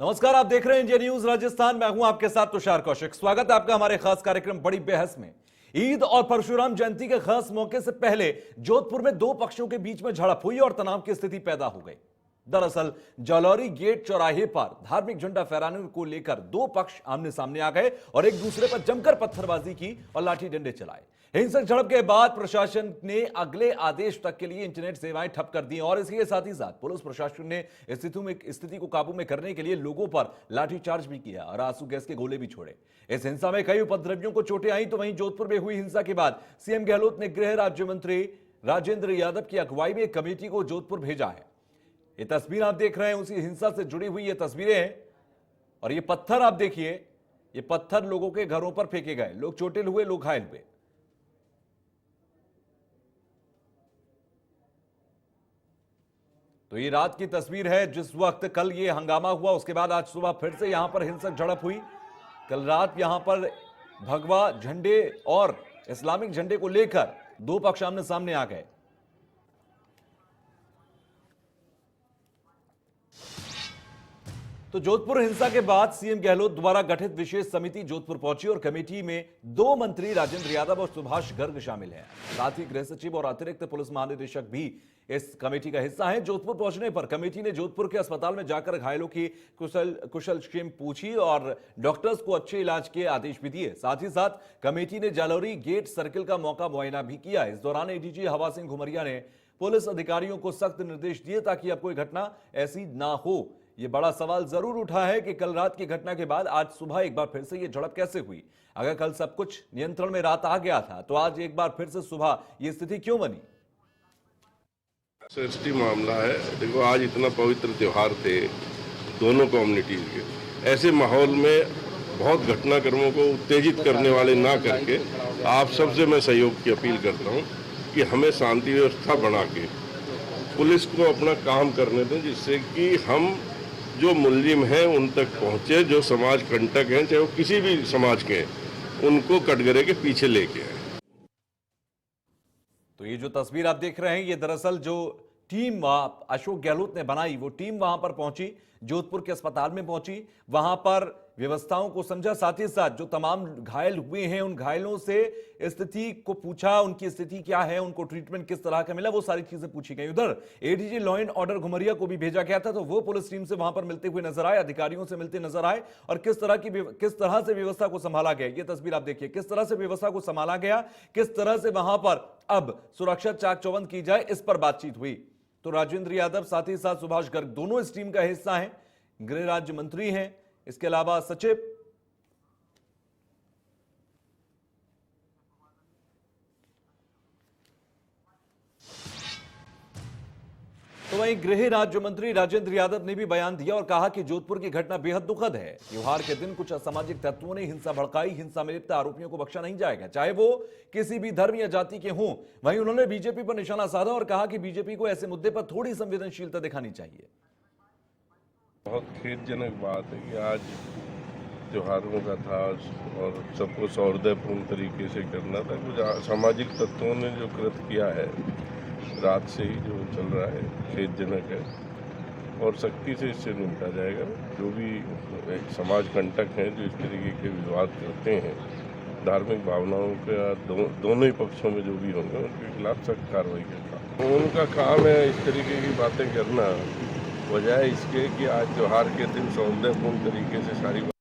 नमस्कार, आप देख रहे हैं इंडिया न्यूज राजस्थान। मैं हूं आपके साथ तुषार कौशिक। स्वागत है आपका हमारे खास कार्यक्रम बड़ी बहस में। ईद और परशुराम जयंती के खास मौके से पहले जोधपुर में दो पक्षों के बीच में झड़प हुई और तनाव की स्थिति पैदा हो गई। दरअसल जालौरी गेट चौराहे पर धार्मिक झंडा फहराने को लेकर दो पक्ष आमने सामने आ गए और एक दूसरे पर जमकर पत्थरबाजी की और लाठी डंडे चलाए। हिंसक झड़प के बाद प्रशासन ने अगले आदेश तक के लिए इंटरनेट सेवाएं ठप कर दी और इसके साथ ही साथ पुलिस प्रशासन ने स्थिति को काबू में करने के लिए लोगों पर लाठीचार्ज भी किया और आंसू गैस के गोले भी छोड़े। इस हिंसा में कई उपद्रवियों को चोटें आई। तो वहीं जोधपुर में हुई हिंसा के बाद सीएम गहलोत ने गृह राज्य मंत्री राजेंद्र यादव की अगुवाई में एक कमेटी को जोधपुर भेजा है। ये तस्वीर आप देख रहे हैं उसी हिंसा से जुड़ी हुई ये तस्वीरें हैं और ये पत्थर आप देखिए, ये पत्थर लोगों के घरों पर फेंके गए। लोग चोटिल हुए, लोग घायल हुए। तो ये रात की तस्वीर है जिस वक्त कल ये हंगामा हुआ। उसके बाद आज सुबह फिर से यहां पर हिंसक झड़प हुई। कल रात यहां पर भगवा झंडे और इस्लामिक झंडे को लेकर दो पक्ष आमने सामने आ गए। तो जोधपुर हिंसा के बाद सीएम गहलोत द्वारा गठित विशेष समिति जोधपुर पहुंची और कमेटी में दो मंत्री राजेंद्र यादव और सुभाष गर्ग शामिल हैं। साथ ही गृह सचिव और अतिरिक्त पुलिस महानिदेशक भी इस कमेटी का हिस्सा हैं। जोधपुर पहुंचने पर कमेटी ने जोधपुर के अस्पताल में जाकर घायलों की कुशलक्षेम पूछी और डॉक्टर्स को अच्छे इलाज के आदेश भी दिए। साथ ही साथ कमेटी ने जालौरी गेट सर्किल का मौका मुआयना भी किया। इस दौरान एडीजी हवा सिंह घुमरिया ने पुलिस अधिकारियों को सख्त निर्देश दिए ताकि अब कोई घटना ऐसी ना हो। यह बड़ा सवाल जरूर उठा है कि कल रात की घटना के बाद आज सुबह एक बार फिर से यह झड़प कैसे हुई। अगर कल सब कुछ नियंत्रण में रात आ गया था तो आज एक बार फिर से सुबह यह स्थिति क्यों बनी। सेंसिटिव मामला है। देखो, आज इतना पवित्र त्योहार थे दोनों कम्युनिटीज के, ऐसे माहौल में बहुत घटनाक्रमों को उत्तेजित करने वाले ना करके आप सबसे मैं सहयोग की अपील करता हूं कि हमें शांति व्यवस्था बना के पुलिस को अपना काम करने दें, जिससे कि हम जो मुलजिम हैं उन तक पहुंचे, जो समाज कंटक हैं चाहे वो किसी भी समाज के हैं, उनको कटघरे के पीछे लेके आए। तो ये जो तस्वीर आप देख रहे हैं ये दरअसल जो टीम अशोक गहलोत ने बनाई वो टीम वहां पर पहुंची, जोधपुर के अस्पताल में पहुंची, वहां पर व्यवस्थाओं को समझा। साथ ही साथ जो तमाम घायल हुए हैं उन घायलों से स्थिति को पूछा, उनकी स्थिति क्या है, उनको ट्रीटमेंट किस तरह का मिला, वो सारी चीजें पूछी गई। उधर ADG law and order Ghumaria को भी भेजा गया था तो वो पुलिस टीम से वहां पर मिलते हुए नजर आए, अधिकारियों से मिलते नजर आए और किस तरह से व्यवस्था को संभाला गया। ये तस्वीर आप देखिए, किस तरह से व्यवस्था को संभाला गया, किस तरह से वहां पर अब सुरक्षा चाक चौबंद की जाए, इस पर बातचीत हुई। तो राजेंद्र यादव साथ ही साथ सुभाष गर्ग दोनों इस टीम का हिस्सा हैं, गृह राज्य मंत्री हैं, इसके अलावा सचिव। तो वहीं गृह राज्य मंत्री राजेंद्र यादव ने भी बयान दिया और कहा कि जोधपुर की घटना बेहद दुखद है। त्योहार के दिन कुछ असामाजिक तत्वों ने हिंसा भड़काई, हिंसा में लिप्त आरोपियों को बख्शा नहीं जाएगा, चाहे वो किसी भी धर्म या जाति के हों। वहीं उन्होंने बीजेपी पर निशाना साधा और कहा कि बीजेपी को ऐसे मुद्दे पर थोड़ी संवेदनशीलता दिखानी चाहिए। बहुत खेदजनक बात है कि आज त्योहारों का था और सबको सौहार्दपूर्ण तरीके से करना था। कुछ असामाजिक तत्वों ने जो कृत्य किया है रात से ही जो चल रहा है खेदजनक है और सख्ती से इससे निपटा जाएगा। जो भी समाज कंटक हैं जो इस तरीके के विवाद करते हैं, धार्मिक भावनाओं का दोनों ही पक्षों में जो भी होंगे उनके खिलाफ सख्त कार्रवाई करना उनका काम है। इस तरीके की बातें करना वजह इसके कि आज त्योहार के दिन सौहार्दपूर्ण तरीके से सारी।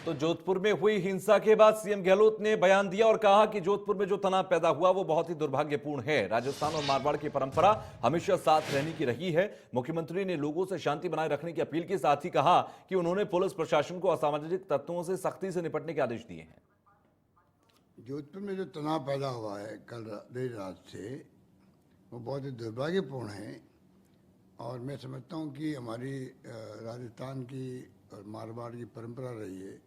तो जोधपुर में हुई हिंसा के बाद सीएम गहलोत ने बयान दिया और कहा कि जोधपुर में जो तनाव पैदा हुआ वो बहुत ही दुर्भाग्यपूर्ण है। राजस्थान और मारवाड़ की परंपरा हमेशा साथ रहने की रही है। मुख्यमंत्री ने लोगों से शांति बनाए रखने की अपील की, साथ ही कहा कि उन्होंने पुलिस प्रशासन को असामाजिक तत्वों से सख्ती से निपटने के आदेश दिए हैं। जोधपुर में जो तनाव पैदा हुआ है कल देर रात से वो बहुत ही दुर्भाग्यपूर्ण है और मैं समझता हूँ कि हमारी राजस्थान की और मारवाड़ की परंपरा रही है।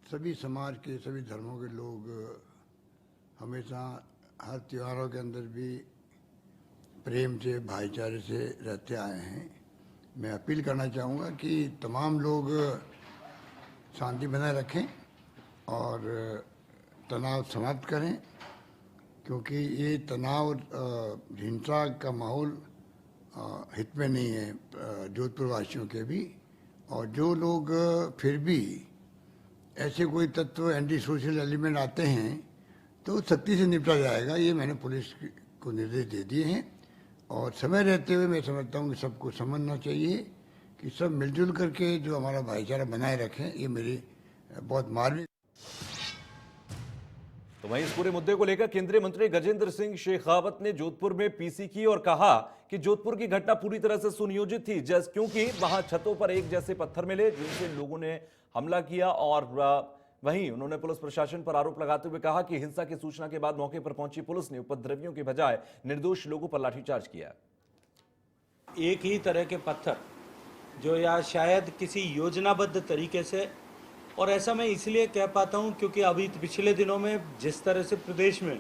सभी समाज के, सभी धर्मों के लोग हमेशा हर त्योहारों के अंदर भी प्रेम से, भाईचारे से रहते आए हैं। मैं अपील करना चाहूँगा कि तमाम लोग शांति बनाए रखें और तनाव समाप्त करें, क्योंकि ये तनाव हिंसा का माहौल हित में नहीं है जोधपुर वासियों के भी। और जो लोग फिर भी ऐसे कोई तत्व एंटी सोशल एलिमेंट आते हैं तो सख्ती से निपटा जाएगा, ये मैंने पुलिस को निर्देश दे दिए हैं। और समय रहते हुए मैं समझता हूँ कि सबको समझना चाहिए कि सब मिलजुल करके जो हमारा भाईचारा बनाए रखें, ये मेरी बहुत मार्मिक। तो वहीं इस पूरे मुद्दे को लेकर केंद्रीय मंत्री गजेंद्र सिंह शेखावत ने जोधपुर में पीसी की और कहा कि जोधपुर की घटना पूरी तरह से सुनियोजित थी, क्योंकि वहां छतों पर एक जैसे पत्थर मिले जिनसे लोगों ने हमला किया। और वहीं उन्होंने पुलिस प्रशासन पर आरोप लगाते हुए कहा कि हिंसा की सूचना के बाद मौके पर पहुंची पुलिस ने उपद्रवियों के बजाय निर्दोष लोगों पर लाठीचार्ज किया। एक ही तरह के पत्थर जो या शायद किसी योजनाबद्ध तरीके से, और ऐसा मैं इसलिए कह पाता हूं क्योंकि अभी पिछले दिनों में जिस तरह से प्रदेश में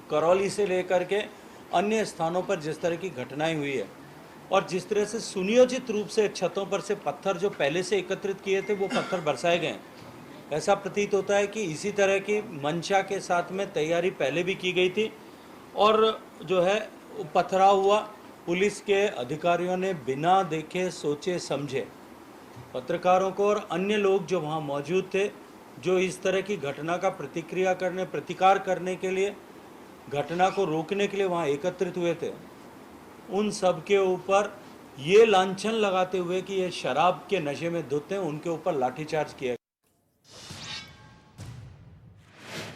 करौली से लेकर के अन्य स्थानों पर जिस तरह की घटनाएं हुई है और जिस तरह से सुनियोजित रूप से छतों पर से पत्थर जो पहले से एकत्रित किए थे वो पत्थर बरसाए गए, ऐसा प्रतीत होता है कि इसी तरह की मंशा के साथ में तैयारी पहले भी की गई थी और जो है पथराव हुआ। पुलिस के अधिकारियों ने बिना देखे सोचे समझे पत्रकारों को और अन्य लोग जो वहाँ मौजूद थे, जो इस तरह की घटना का प्रतिकार करने के लिए, घटना को रोकने के लिए वहाँ एकत्रित हुए थे, उन सब के ऊपर ये लांछन लगाते हुए कि ये शराब के नशे में धुत हैं, उनके ऊपर लाठीचार्ज किया।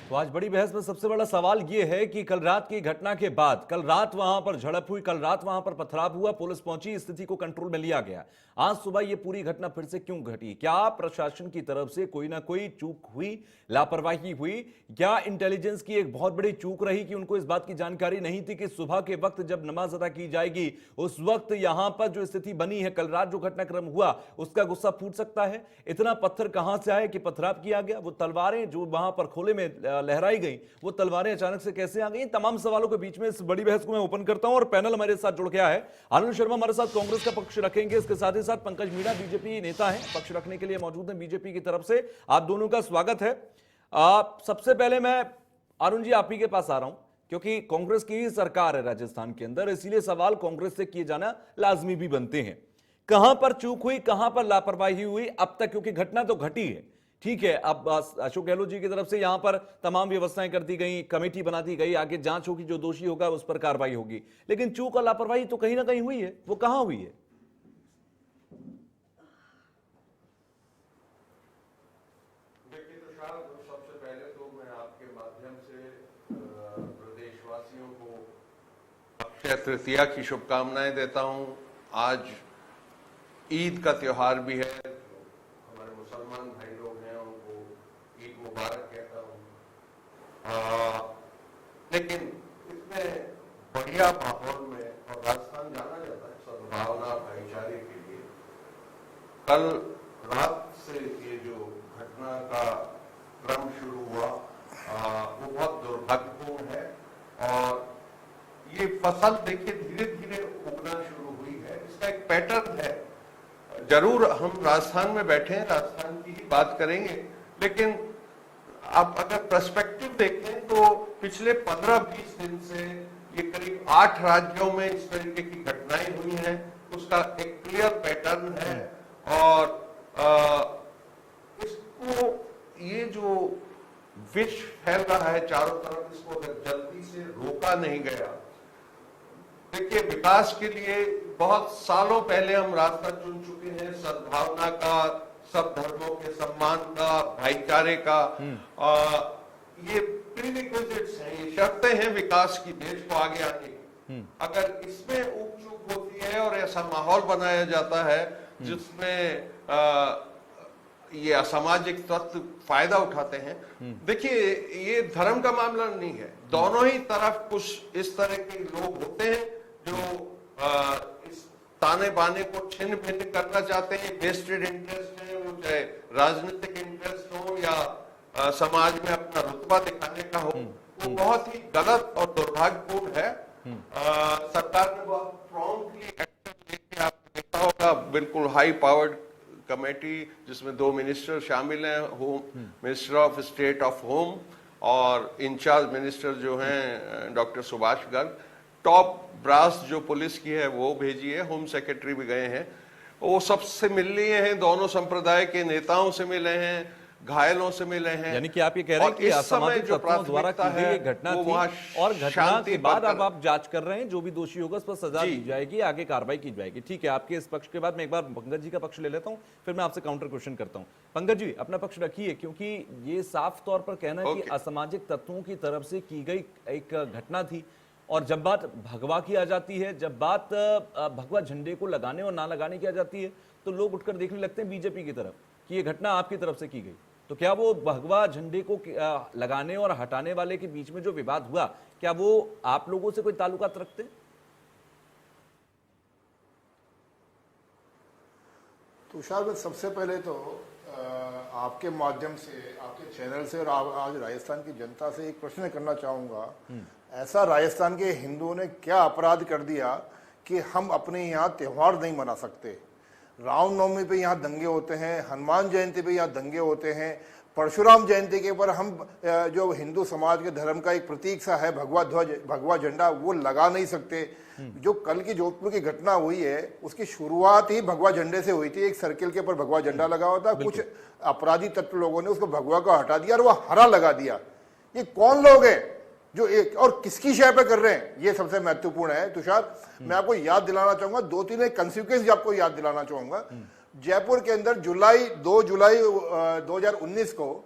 तो आज बड़ी बहस में सबसे बड़ा सवाल यह है कि कल रात की घटना के बाद, कल रात वहां पर झड़प हुई, कल रात वहां पर पथराव हुआ, पुलिस पहुंची, स्थिति को कंट्रोल में लिया गया। आज सुबह यह पूरी घटना फिर से क्यों घटी? क्या प्रशासन की तरफ से कोई ना कोई चूक हुई, लापरवाही हुई, या इंटेलिजेंस की एक बहुत बड़ी चूक रही कि उनको इस बात की जानकारी नहीं थी कि सुबह के वक्त जब नमाज अदा की जाएगी उस वक्त यहां पर जो स्थिति बनी है, कल रात जो घटनाक्रम हुआ उसका गुस्सा फूट सकता है? इतना पत्थर कहां से आए कि पथराव किया गया? वो तलवारें जो वहां पर खोले में लहराई गई, वो तलवारें अचानक से कैसे आ गई? तमाम सवालों के बीच में इस बड़ी बहस को मैं ओपन करता हूं और पैनल हमारे साथ जुड़ गया है। आनंद शर्मा हमारे साथ कांग्रेस का पक्ष रखेंगे, इसके साथ ही साथ पंकज मीणा बीजेपी नेता है, पक्ष रखने के लिए मौजूद है बीजेपी की तरफ से। आप दोनों का स्वागत है। सबसे पहले मैं अरुण जी आप ही के पास आ रहा हूं, क्योंकि कांग्रेस की ही सरकार है राजस्थान के अंदर, इसीलिए सवाल कांग्रेस से किए जाना लाजमी भी बनते हैं। कहां पर चूक हुई, कहां पर लापरवाही हुई अब तक? क्योंकि घटना तो घटी है, ठीक है, अब अशोक गहलोत जी की तरफ से यहां पर तमाम व्यवस्थाएं कर दी गई, कमेटी बना दी गई, आगे जांच होगी, जो दोषी होगा उस पर कार्रवाई होगी, लेकिन चूक और लापरवाही तो कहीं ना कहीं हुई है, वो कहां हुई है? देखिए तुषार, सबसे पहले तो मैं आपके माध्यम से प्रदेशवासियों को अक्षय तृतीया की शुभकामनाएं देता हूं। आज ईद का त्योहार भी है, हमारे मुसलमान भाई लोग हैं उनको ईद मुबारक कहता हूँ। लेकिन इसमें बढ़िया माहौल में, और राजस्थान जाना जाता है सद्भावना भाईचारे के लिए, कल रात से ये जो घटना का क्रम शुरू हुआ वो बहुत दुर्भाग्यपूर्ण है। और ये फसल देखिए धीरे धीरे उगना शुरू हुई है, इसका एक पैटर्न है। जरूर हम राजस्थान में बैठे हैं, राजस्थान की ही बात करेंगे, लेकिन आप अगर पर्सपेक्टिव देखें तो पिछले 15-20 दिन से ये करीब 8 राज्यों में इस तरीके की घटनाएं हुई हैं, उसका एक क्लियर पैटर्न है। और इसको, ये जो विष फैल रहा है चारों तरफ, इसको अगर जल्दी से रोका नहीं गया, देखिए विकास के लिए बहुत सालों पहले हम रास्ता चुन चुके हैं, सद्भावना का, सब धर्मों के सम्मान का, भाईचारे का। ये प्रीरिक्विजिट्स हैं, ये शर्तें हैं विकास की, देश को आगे आने की। अगर इसमें ऊक चूक होती है और ऐसा माहौल बनाया जाता है जिसमें ये असामाजिक तत्व फायदा उठाते हैं, देखिए ये धर्म का मामला नहीं है, दोनों ही तरफ कुछ इस तरह के लोग होते हैं जो इस ताने बाने को छिन्न भिन्न करना चाहते हैं। वेस्टेड इंटरेस्ट है, वो चाहे राजनीतिक इंटरेस्ट हो या समाज में अपना रुतबा दिखाने का हो, वो बहुत ही गलत और दुर्भाग्यपूर्ण है। सरकार ने बहुत प्रॉम्प्टली एक्शन लेके, आपने देखा होगा, बिल्कुल हाई पावर्ड कमेटी जिसमें 2 मिनिस्टर शामिल हैं, home minister of state of home और इंचार्ज मिनिस्टर जो हैं doctor Subhash Garg, top brass जो पुलिस की है वो भेजी है, होम सेक्रेटरी भी गए हैं, वो सबसे मिल लिए हैं, दोनों संप्रदाय के नेताओं से मिले हैं, घायलों से मिले हैं। यानी कि आप ये कह रहे हैं और कि इस समय असामाजिक जो तत्वों द्वारा की प्राथमिकता गई ये है घटना वो थी वहाँ और घटना शांति के बाद अब बरकरार- आप जांच कर रहे हैं, जो भी दोषी होगा उस पर सजा जी। दी जाएगी, आगे कार्रवाई की जाएगी। ठीक है, आपके इस पक्ष के बाद मैं एक बार पंकज जी का पक्ष ले लेता हूं, फिर मैं आपसे काउंटर क्वेश्चन करता हूं। पंकज जी अपना पक्ष रखिए, क्योंकि ये साफ तौर पर कहना है कि ओके। असामाजिक तत्वों की तरफ से की गई एक घटना थी, और जब बात भगवा की आ जाती है, जब बात भगवा झंडे को लगाने और ना लगाने की आ जाती है, तो लोग उठकर देखने लगते हैं बीजेपी की तरफ कि ये घटना आपकी तरफ से की गई। तो क्या वो भगवा झंडे को लगाने और हटाने वाले के बीच में जो विवाद हुआ, क्या वो आप लोगों से कोई ताल्लुकात रखते हैं? तुषार भाई, सबसे पहले तो आपके माध्यम से, आपके चैनल से और आज राजस्थान की जनता से एक प्रश्न करना चाहूँगा। ऐसा राजस्थान के हिंदुओं ने क्या अपराध कर दिया कि हम अपने यहाँ त्यौहार नहीं मना सकते? रामनवमी पे यहाँ दंगे होते हैं, हनुमान जयंती पे यहाँ दंगे होते हैं, परशुराम जयंती के ऊपर हम जो हिंदू समाज के धर्म का एक प्रतीक सा है भगवा ध्वज, भगवा झंडा, वो लगा नहीं सकते। जो कल की जोधपुर की घटना हुई है उसकी शुरुआत ही भगवा झंडे से हुई थी। एक सर्किल के ऊपर भगवा झंडा लगा हुआ था, कुछ अपराधी तत्व लोगों ने उसको भगवा को हटा दिया और वो हरा लगा दिया। ये कौन लोग हैं जो एक और किसकी शय पे कर रहे हैं, ये सबसे महत्वपूर्ण है। तुषार, मैं आपको याद दिलाना चाहूंगा, 2-3 कंसिक्वेंस आपको याद दिलाना चाहूंगा। जयपुर के अंदर 2 जुलाई 2019 को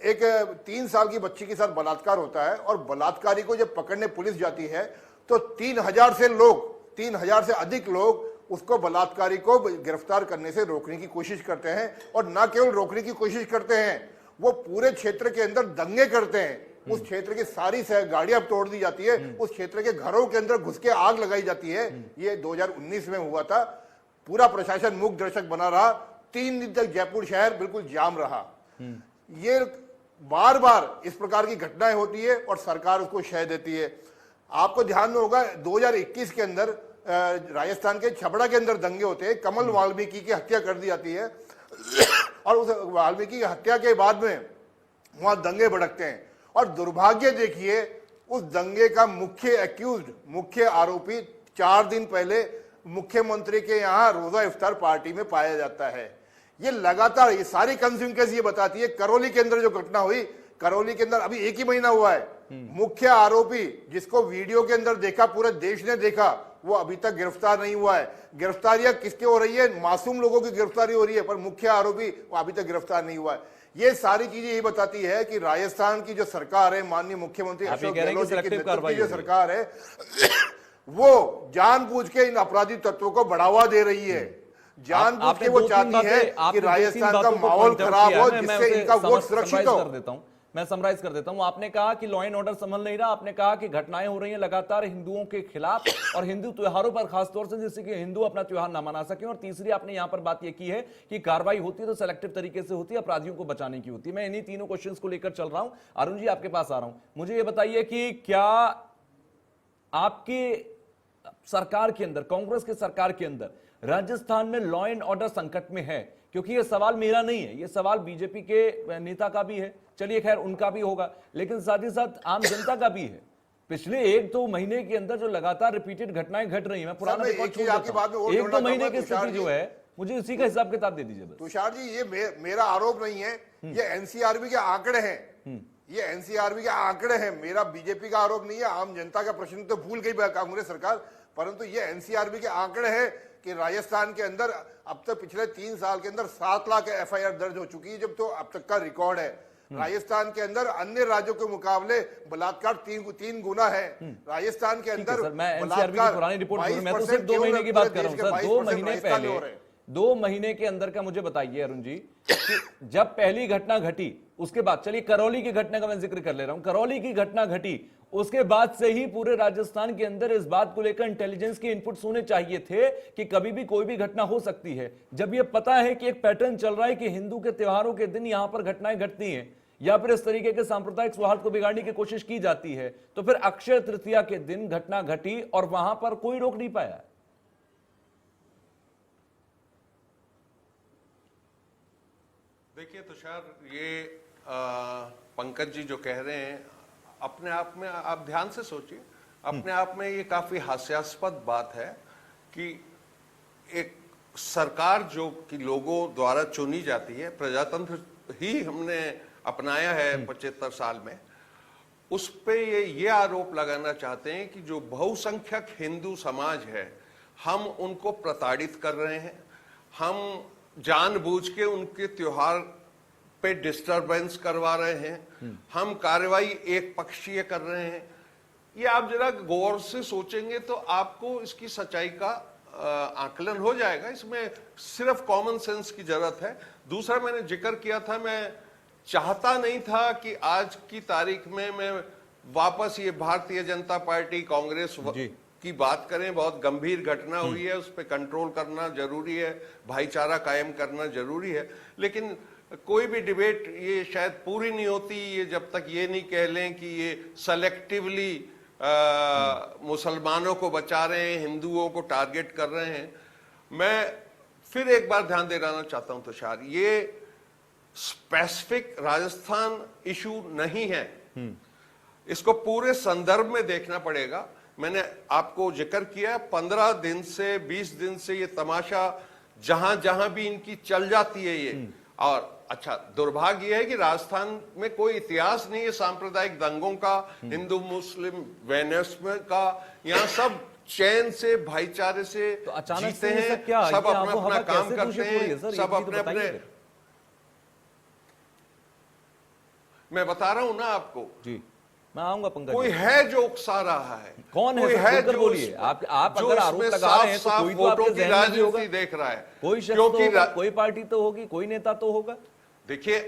एक 3 साल की बच्ची के साथ बलात्कार होता है, और बलात्कारी को जब पकड़ने पुलिस जाती है तो 3000 से अधिक लोग उसको, बलात्कारी को गिरफ्तार करने से रोकने की कोशिश करते हैं। और ना केवल रोकने की कोशिश करते हैं, वो पूरे क्षेत्र के अंदर दंगे करते हैं। उस क्षेत्र की सारी गाड़ियां तोड़ दी जाती है, उस क्षेत्र के घरों के अंदर घुस के आग लगाई जाती है। ये 2019 में हुआ था। पूरा प्रशासन मूक दर्शक बना रहा, 3 दिन तक जयपुर शहर बिल्कुल जाम रहा। ये बार बार इस प्रकार की घटनाएं होती है और सरकार उसको शय देती है। आपको ध्यान में होगा 2021 के अंदर राजस्थान के छबड़ा के अंदर दंगे होते हैं, कमल वाल्मीकि की हत्या कर दी जाती है और उस वाल्मीकि की हत्या के बाद में वहां दंगे भड़कते हैं। और दुर्भाग्य देखिए, उस दंगे का मुख्य आरोपी 4 दिन पहले मुख्यमंत्री के यहाँ रोजा इफ्तार पार्टी में पाया जाता है। ये लगातार ये सारी कंसिक्वेंस ये बताती है। करौली के अंदर जो घटना हुई, करौली के अंदर अभी 1 ही महीना हुआ है, मुख्य आरोपी जिसको वीडियो के अंदर देखा, पूरे देश ने देखा, वो अभी तक गिरफ्तार नहीं हुआ है। गिरफ्तारियां किसके हो रही है? मासूम लोगों की गिरफ्तारी हो रही है, पर मुख्य आरोपी वो अभी तक गिरफ्तार नहीं हुआ है। ये सारी चीजें ये बताती है कि राजस्थान की जो सरकार है, माननीय मुख्यमंत्री अशोक गहलोत जी की नेतृत्व की जो सरकार है, वो जानबूझ के इन अपराधी तत्वों को बढ़ावा दे रही है। जानबूझ के वो चाहती है कि राजस्थान का माहौल खराब हो, जिससे इनका वोट सुरक्षित हो। मैं समराइज कर देता हूं। आपने कहा कि लॉ एंड ऑर्डर संभल नहीं रहा, आपने कहा कि घटनाएं हो रही हैं लगातार हिंदुओं के खिलाफ और हिंदू त्योहारों पर खासतौर से, जिससे कि हिंदू अपना त्योहार ना मना सके। और तीसरी आपने यहां पर बात यह की है कि कार्रवाई होती है तो सेलेक्टिव तरीके से होती है, अपराधियों को बचाने की होती है। मैं इन्हीं तीनों क्वेश्चंस को लेकर चल रहा हूं। अरुण जी, आपके पास आ रहा हूं। मुझे ये बताइए कि क्या आपके सरकार के अंदर, कांग्रेस के सरकार के अंदर, राजस्थान में लॉ एंड ऑर्डर संकट में है? क्योंकि यह सवाल मेरा नहीं है, यह सवाल बीजेपी के नेता का भी है, चलिए खैर उनका भी होगा, लेकिन साथ ही साथ आम जनता का भी है। पिछले 1-2 महीने के अंदर जो लगातार रिपीटेड घटनाएं घट रही हैं, मैं पुराना रिकॉर्ड छोड़ देता हूं, 1-2 महीने की स्थिति जो है, मुझे इसी का हिसाब किताब दे दीजिए बस। तुषार जी, ये मेरा आरोप नहीं है, ये एनसीआरबी के आंकड़े हैं। ये एनसीआरबी के आंकड़े हैं, मेरा बीजेपी का आरोप नहीं है। आम जनता का प्रश्न तो भूल गई कांग्रेस सरकार, परंतु ये एनसीआरबी के आंकड़े हैं कि राजस्थान के अंदर अब तक पिछले 3 साल के अंदर 7 लाख एफआईआर दर्ज हो चुकी है, जब तो अब तक का रिकॉर्ड है। राजस्थान के अंदर अन्य राज्यों के मुकाबले बलात्कार 3 गुना है। राजस्थान के अंदर सर, मैं एनसीआरबी की पुरानी रिपोर्ट, मैं तो सिर्फ 2 महीने की बात कर रहा हूं सर। 2 महीने पहले, 2 महीने के अंदर का मुझे बताइए अरुण जी, कि जब पहली घटना घटी उसके बाद, चलिए करौली की घटना का मैं जिक्र कर ले रहा हूं, करौली की घटना घटी उसके बाद से ही पूरे राजस्थान के अंदर इस बात को लेकर इंटेलिजेंस के इनपुट्स होने चाहिए थे कि कभी भी कोई भी घटना हो सकती है। जब यह पता है कि एक पैटर्न चल रहा है कि हिंदू के त्योहारों के दिन यहां पर घटनाएं घटती हैं या फिर इस तरीके के सांप्रदायिक सौहार्द को बिगाड़ने की कोशिश की जाती है, तो फिर अक्षय तृतीया के दिन घटना घटी और वहां पर कोई रोक नहीं पाया। देखिए तुषार, ये पंकज जी जो कह रहे हैं, अपने आप में आप ध्यान से सोचिए, अपने आप में ये काफी हास्यास्पद बात है कि एक सरकार जो कि लोगों द्वारा चुनी जाती है, प्रजातंत्र ही हमने अपनाया है 75 साल में, उस पे ये आरोप लगाना चाहते हैं कि जो बहुसंख्यक हिंदू समाज है हम उनको प्रताड़ित कर रहे हैं, हम जानबूझ के उनके त्योहार पे डिस्टरबेंस करवा रहे हैं, हम कार्रवाई एक पक्षीय कर रहे हैं। ये आप जरा गौर से सोचेंगे तो आपको इसकी सच्चाई का आकलन हो जाएगा। इसमें सिर्फ कॉमन सेंस की जरूरत है। दूसरा, मैंने जिक्र किया था, मैं चाहता नहीं था कि आज की तारीख में मैं वापस ये भारतीय जनता पार्टी कांग्रेस की बात करें। बहुत गंभीर घटना हुई है, उस पर कंट्रोल करना जरूरी है, भाईचारा कायम करना जरूरी है, लेकिन कोई भी डिबेट ये शायद पूरी नहीं होती ये जब तक ये नहीं कह लें कि ये सेलेक्टिवली मुसलमानों को बचा रहे हैं, हिंदुओं को टारगेट कर रहे हैं। मैं फिर एक बार ध्यान दिलाना चाहता हूं तुषार, ये स्पेसिफिक राजस्थान इशू नहीं है, इसको पूरे संदर्भ में देखना पड़ेगा। मैंने आपको जिक्र किया 15 दिन से 20 दिन से ये तमाशा जहां जहां भी इनकी चल जाती है ये। और अच्छा, दुर्भाग्य है कि राजस्थान में कोई इतिहास नहीं है सांप्रदायिक दंगों का, हिंदू मुस्लिम वैनस्म का। यहाँ सब चैन से भाईचारे से तो अचानक जीते से ये हैं, सब क्या? सब ये अपना आबो अपना हवा काम कैसे करते दूषित हो रही है हैं, सर? ये सब भी तो अपने अपने। बताइए। मैं बता रहा हूं ना आपको जी, मैं आऊंगा पंकज कोई जी। है जो उकसा रहा है, कौन है कोई सर? खुलकर जो बोलिए। उस- आप जो अगर आरोप इसमें लगा रहे हैं तो साफ-साफ कोई तो वोटों आपके की जहन में भी होगा। राजनीति देख रहा है, कोई शख्स क्योंकि तो होगा, कोई पार्टी तो होगी, कोई नेता तो होगा। देखिए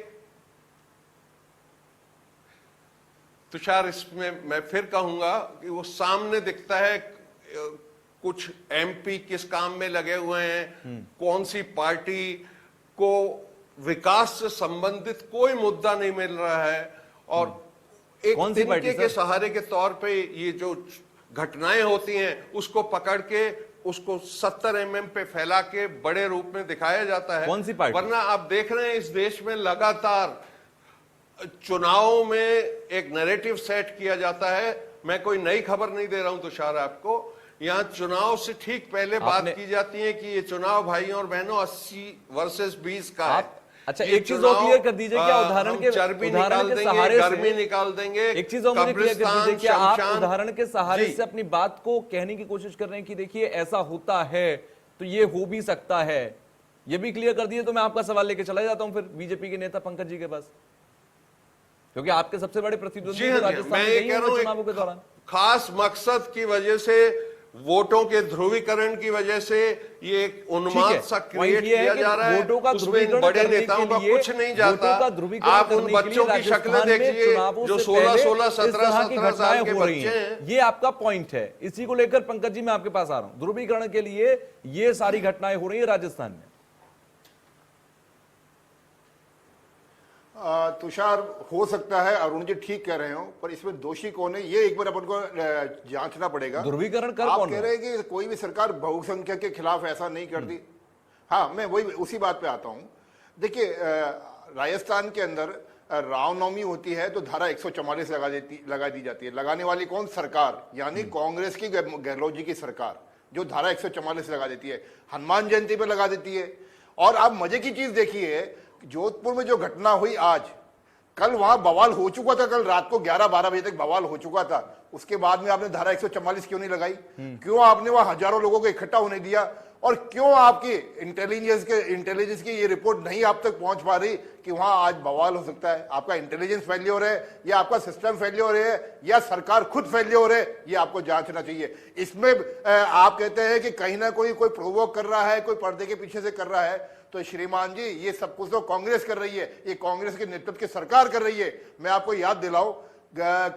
तुषार, इसमें मैं फिर कहूंगा कि वो सामने दिखता है कुछ एमपी किस काम में लगे हुए हैं, कौन सी पार्टी को विकास से संबंधित कोई मुद्दा नहीं मिल रहा है, और एक कौन सी पार्टी तिनके के सर? सहारे के तौर पे ये जो घटनाएं होती हैं उसको पकड़ के उसको 70 mm पे फैला के बड़े रूप में दिखाया जाता है। कौन सी पार्टी? वरना आप देख रहे हैं इस देश में लगातार चुनावों में एक नैरेटिव सेट किया जाता है। मैं कोई नई खबर नहीं दे रहा हूं तुषार आपको, यहां चुनाव से ठीक पहले बात की जाती है कि ये चुनाव भाइयों और बहनों 80 वर्सेस 20 का है। अच्छा, ये एक चीज और चुनाव, क्लियर कर दीजिए, क्या उदाहरण हम के चर्बी उदाहरण निकाल के देंगे, सहारे गर्मी से निकाल देंगे, एक चीज और मुझे क्लियर कर कब्रिस्तान, दीजिए, क्या आप शमशान। उदाहरण के सहारे जी। से अपनी बात को कहने की कोशिश कर रहे हैं कि देखिए ऐसा होता है तो ये हो भी सकता है, ये भी क्लियर कर दिए तो मैं आपका सवाल लेके चला जाता हूं फिर बीजेपी के नेता पंकज जी के पास, क्योंकि आपके सबसे बड़े प्रतिद्वंदी जी हाँ, राजस्थान मैं में ये गई कह रहा होंगे हूं चुनावों के दौरान। खास मकसद की वजह से, वोटों के ध्रुवीकरण की वजह से ये एक उन्माद सा क्रिएट किया जा रहा है। वोटों का उसमें ध्रुवीकरण बड़े करने नेताओं के का लिए, कुछ नहीं जाता। वोटों का ध्रुवीकरण आप उन करने के लिए बच्चों की शक्लें राजस्थान में देखिए चुनावों जो से 16-16, पहले इस तरह की 17-17 साल घटनाएं के हो रही बच्चे हैं। हैं। ये आपका पॉइंट है, इसी को लेकर पंकज जी मैं आपके पास आ रहा हूं। ध्रुवीकरण के लिए ये सारी घटनाएं हो रही है राजस्थान में। तुषार, हो सकता है अरुण जी ठीक कह रहे हो, पर इसमें दोषी कौन है ये एक बार अपन को जांचना पड़ेगा। ध्रुवीकरण कर आप कौन कह रहे हैं कि कोई भी सरकार बहुसंख्यक के खिलाफ ऐसा नहीं करती। हाँ, मैं वही उसी बात पे आता हूँ। देखिए, राजस्थान के अंदर रामनवमी होती है तो धारा 144 लगा दी जाती है। लगाने वाली कौन? सरकार, यानी कांग्रेस की, गहलोत जी की सरकार, जो धारा 144 लगा देती है। हनुमान जयंती पे लगा देती है। और आप मजे की चीज देखिए, जोधपुर में जो घटना हुई आज, कल वहां बवाल हो चुका था, कल रात को 11-12 बजे तक बवाल हो चुका था। उसके बाद में आपने धारा 144 क्यों नहीं लगाई? क्यों आपने वहां हजारों लोगों को इकट्ठा होने दिया? और क्यों आपकी इंटेलिजेंस की ये रिपोर्ट नहीं आप तक पहुंच पा रही कि वहां आज बवाल हो सकता है? आपका इंटेलिजेंस फेल्योर है, या आपका सिस्टम फेल्योर है, या सरकार खुद फेल्योर है? ये आपको जांचना चाहिए। इसमें आप कहते हैं कि कहीं ना कोई प्रोवोक कर रहा है, कोई पर्दे के पीछे से कर रहा है, तो श्रीमान जी ये सब कुछ तो कांग्रेस कर रही है, ये कांग्रेस के नेतृत्व की सरकार कर रही है। मैं आपको याद दिलाऊं,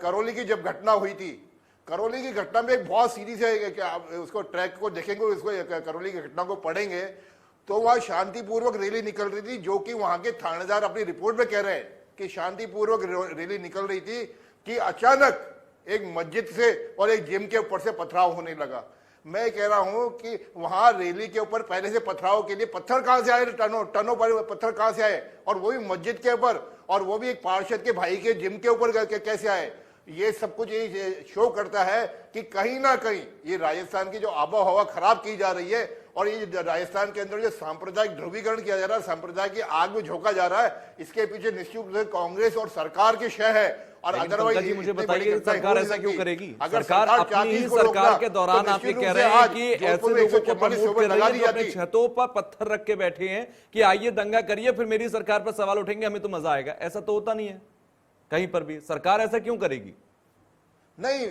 करौली की जब घटना हुई थी, करौली की घटना में एक बहुत सीधी से, उसको ट्रैक को देखेंगे, उसको करौली की घटना को पढ़ेंगे तो वहां शांतिपूर्वक रैली निकल रही थी, जो कि वहां के थानेदार अपनी रिपोर्ट में कह रहे हैं कि शांतिपूर्वक रैली निकल रही थी कि अचानक एक मस्जिद से और एक जिम के ऊपर से पथराव होने लगा। मैं कह रहा हूं कि वहां रैली के ऊपर पहले से पथराव के लिए पत्थर कहां से आए? टनों पर पत्थर कहां से आए? और वो भी मस्जिद के ऊपर, और वो भी एक पार्षद के भाई के जिम के ऊपर कैसे आए? ये सब कुछ ये शो करता है कि कहीं ना कहीं ये राजस्थान की जो आबो हवा खराब की जा रही है और ये राजस्थान के अंदर जो सांप्रदायिक ध्रुवीकरण किया जा रहा है, सांप्रदाय की आग में झोंका जा रहा है, इसके पीछे निश्चित रूप से कांग्रेस और सरकार की शय है। और लेकिन अदरवाइज पंकज जी, मुझे बताइए सरकार ऐसा क्यों करेगी? सरकार चाहती अपनी है ही इसको सरकार रोकना, के तो दौरान आप ये निश्चित कह रूप रहे से हैं आज कि ऐसे जोधपुर में लोगों को 144 प्रमोट कर लगा रही दी है जो अपने जाती। छतों पर पत्थर रख के बैठे हैं कि आइए दंगा करिए, फिर मेरी सरकार पर सवाल उठेंगे, हमें तो मजा आएगा। ऐसा तो होता नहीं है कहीं पर भी। सरकार ऐसा क्यों करेगी? नहीं,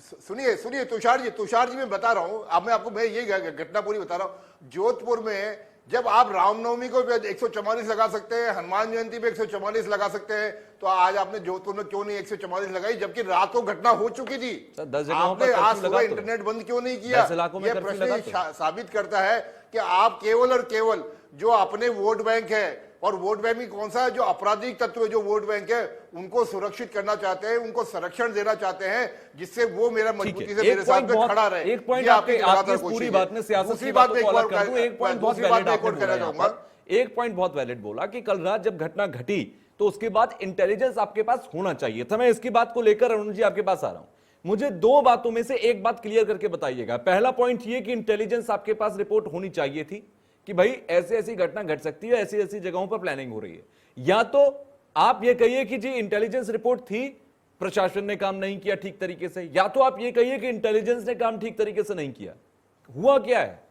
सुनिए सुनिए तुषार जी मैं बता रहा हूं, अब मैं ये घटना पूरी बता रहा हूं। जोधपुर में जब आप रामनवमी को 144 लगा सकते हैं, हनुमान जयंती पे 144 लगा सकते हैं, तो आज आपने जोधपुर में क्यों नहीं 144 लगाई, जबकि रात को घटना हो चुकी थी? सर, 10 जगहों पर आपने आज कर्फ्यू सुबह लगा तो। इंटरनेट बंद क्यों नहीं किया? 10 इलाकों में यह कर्फ्यू प्रश्न लगा ही तो। साबित करता है कि आप केवल और केवल जो अपने वोट बैंक है, और वोट बैंक में कौन सा है, जो आपराधिक तत्व जो वोट बैंक है, उनको सुरक्षित करना चाहते हैं, उनको संरक्षण देना चाहते हैं, जिससे वो मेरा मजबूती से मेरे साथ में खड़ा रहे। एक पॉइंट ये आपकी लगातार इस पूरी कोशिश बात है। में सियासत दूसरी की बात बातों मैं को एक अलग कर दूं। एक पॉइंट बहुत दूसरी बात वैलिड मैं एक आपने और कहना बोला यहाँ चाहूंगा। पर। एक पॉइंट बहुत वैलिड बोला कि कल रात जब घटना घटी तो उसके बाद इंटेलिजेंस आपके पास होना चाहिए था। मैं इसकी बात को लेकर अरुण जी आपके पास आ रहा हूं। मुझे दो बातों में से एक बात क्लियर करके बताइएगा। पहला पॉइंट ये कि इंटेलिजेंस आपके पास रिपोर्ट होनी चाहिए थी कि भाई ऐसी ऐसी घटना घट सकती है, ऐसी ऐसी जगहों पर प्लानिंग हो रही है, या तो आप ये कहिए कि जी इंटेलिजेंस रिपोर्ट थी, प्रशासन ने काम नहीं किया ठीक तरीके से, या तो आप ये कहिए कि इंटेलिजेंस ने काम ठीक तरीके से नहीं किया। हुआ क्या है?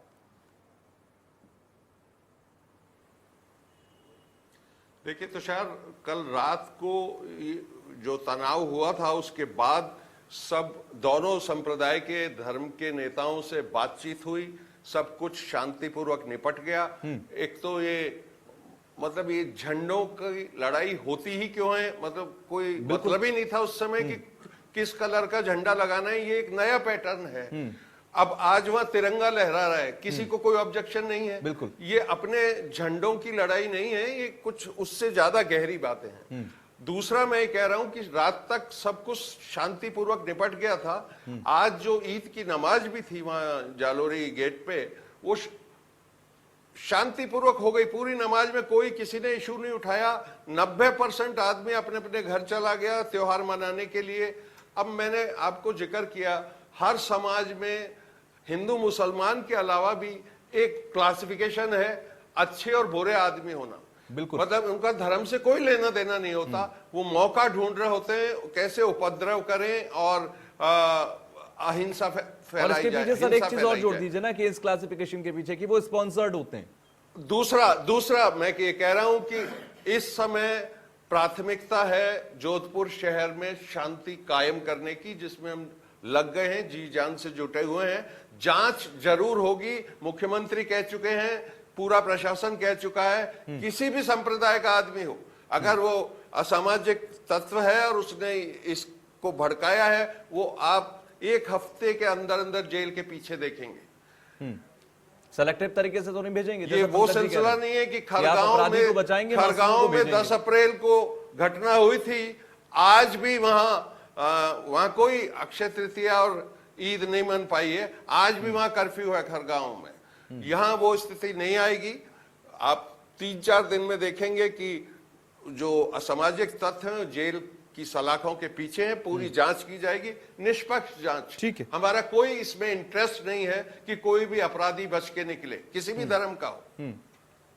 देखिए तुषार, कल रात को जो तनाव हुआ था उसके बाद सब दोनों संप्रदाय के धर्म के नेताओं से बातचीत हुई, सब कुछ शांतिपूर्वक निपट गया। एक तो ये मतलब ये झंडों की लड़ाई होती ही क्यों है, मतलब कोई मतलब ही नहीं था उस समय कि किस कलर का झंडा लगाना है, ये एक नया पैटर्न है। अब आज वहां तिरंगा लहरा रहा है, किसी को कोई ऑब्जेक्शन नहीं है। बिल्कुल। ये अपने झंडों की लड़ाई नहीं है, ये कुछ उससे ज्यादा गहरी बातें हैं। दूसरा मैं ये कह रहा हूं कि रात तक सब कुछ शांतिपूर्वक निपट गया था। आज जो ईद की नमाज भी थी वहां जालोरी गेट पे, वो शांतिपूर्वक हो गई। पूरी नमाज में कोई किसी ने इशू नहीं उठाया। 90% आदमी अपने अपने घर चला गया त्योहार मनाने के लिए। अब मैंने आपको जिक्र किया, हर समाज में हिंदू मुसलमान के अलावा भी एक क्लासिफिकेशन है अच्छे और बुरे आदमी होना। बिल्कुल। मतलब उनका धर्म से कोई लेना देना नहीं होता, वो मौका ढूंढ रहे होते हैं कैसे उपद्रव करें और अहिंसा और इसके पीछे सर एक चीज और जोड़ दीजिए ना कि इस क्लासिफिकेशन के पीछे कि वो स्पॉन्सर्ड होते हैं। दूसरा मैं ये कह रहा हूं कि इस समय प्राथमिकता है जोधपुर शहर में शांति कायम करने की, जिसमें हम लग गए हैं, जी जान से जुटे हुए हैं। जांच जरूर होगी, मुख्यमंत्री कह चुके हैं, पूरा प्रशासन कह चुका है। किसी भी संप्रदाय का आदमी हो, अगर वो असामाजिक तत्व है और उसने इसको भड़काया है, वो आप एक हफ्ते के अंदर अंदर जेल के पीछे देखेंगे। सेलेक्टिव तरीके से तो नहीं भेजेंगे? ये वो सिलसिला नहीं है कि खरगांव में 10 अप्रैल को घटना हुई थी, आज भी वहां कोई अक्षय तृतीया और ईद नहीं मन पाई है, आज भी वहां कर्फ्यू है खरगांव में। यहां वो स्थिति नहीं आएगी। आप 3-4 दिन में देखेंगे कि जो असामाजिक तत्व हैं जेल की सलाखों के पीछे हैं। पूरी जांच की जाएगी, निष्पक्ष जांच। ठीक है। हमारा कोई इसमें इंटरेस्ट नहीं है कि कोई भी अपराधी बच के निकले, किसी भी धर्म का हो।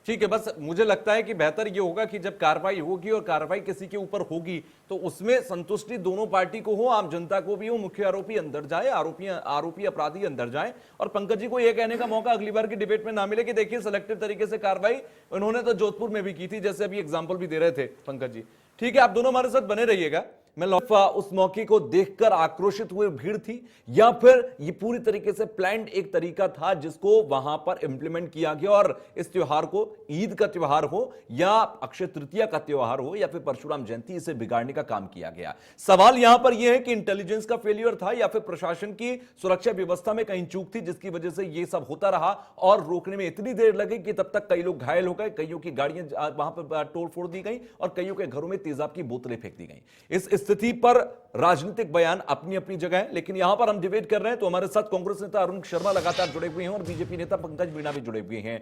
ठीक है, बस मुझे लगता है कि बेहतर ये होगा कि जब कार्रवाई होगी और कार्रवाई किसी के ऊपर होगी तो उसमें संतुष्टि दोनों पार्टी को हो, आम जनता को भी हो। मुख्य आरोपी अंदर जाए, आरोपी अपराधी अंदर जाए, और पंकज जी को यह कहने का मौका अगली बार की डिबेट में ना मिले कि देखिए सिलेक्टिव तरीके से कार्रवाई उन्होंने तो जोधपुर में भी की थी, जैसे अभी एग्जाम्पल भी दे रहे थे पंकज जी। ठीक है, आप दोनों हमारे साथ बने रहिएगा। मैं उस मौके को देखकर आक्रोशित हुए भीड़ थी, या फिर ये पूरी तरीके से प्लान्ड एक तरीका था जिसको वहां पर इंप्लीमेंट किया गया, और इस त्योहार को ईद का त्योहार हो या अक्षय तृतीया का त्योहार हो या फिर परशुराम जयंती, इसे बिगाड़ने का काम किया गया। सवाल यहां पर यह है कि इंटेलिजेंस का फेलियर था या फिर प्रशासन की सुरक्षा व्यवस्था में कहीं चूक थी, जिसकी वजह से यह सब होता रहा और रोकने में इतनी देर लगी कि तब तक कई लोग घायल हो गए, कईयों की गाड़ियां वहां पर तोड़ फोड़ दी गई और कईयों के घरों में तेजाब की बोतलें फेंक दी गई। इस स्थिति पर राजनीतिक बयान अपनी अपनी जगह है, लेकिन यहां पर हम डिबेट कर रहे हैं तो हमारे साथ कांग्रेस नेता अरुण शर्मा लगातार जुड़े हुए हैं और बीजेपी नेता पंकज मीणा भी जुड़े हुए हैं।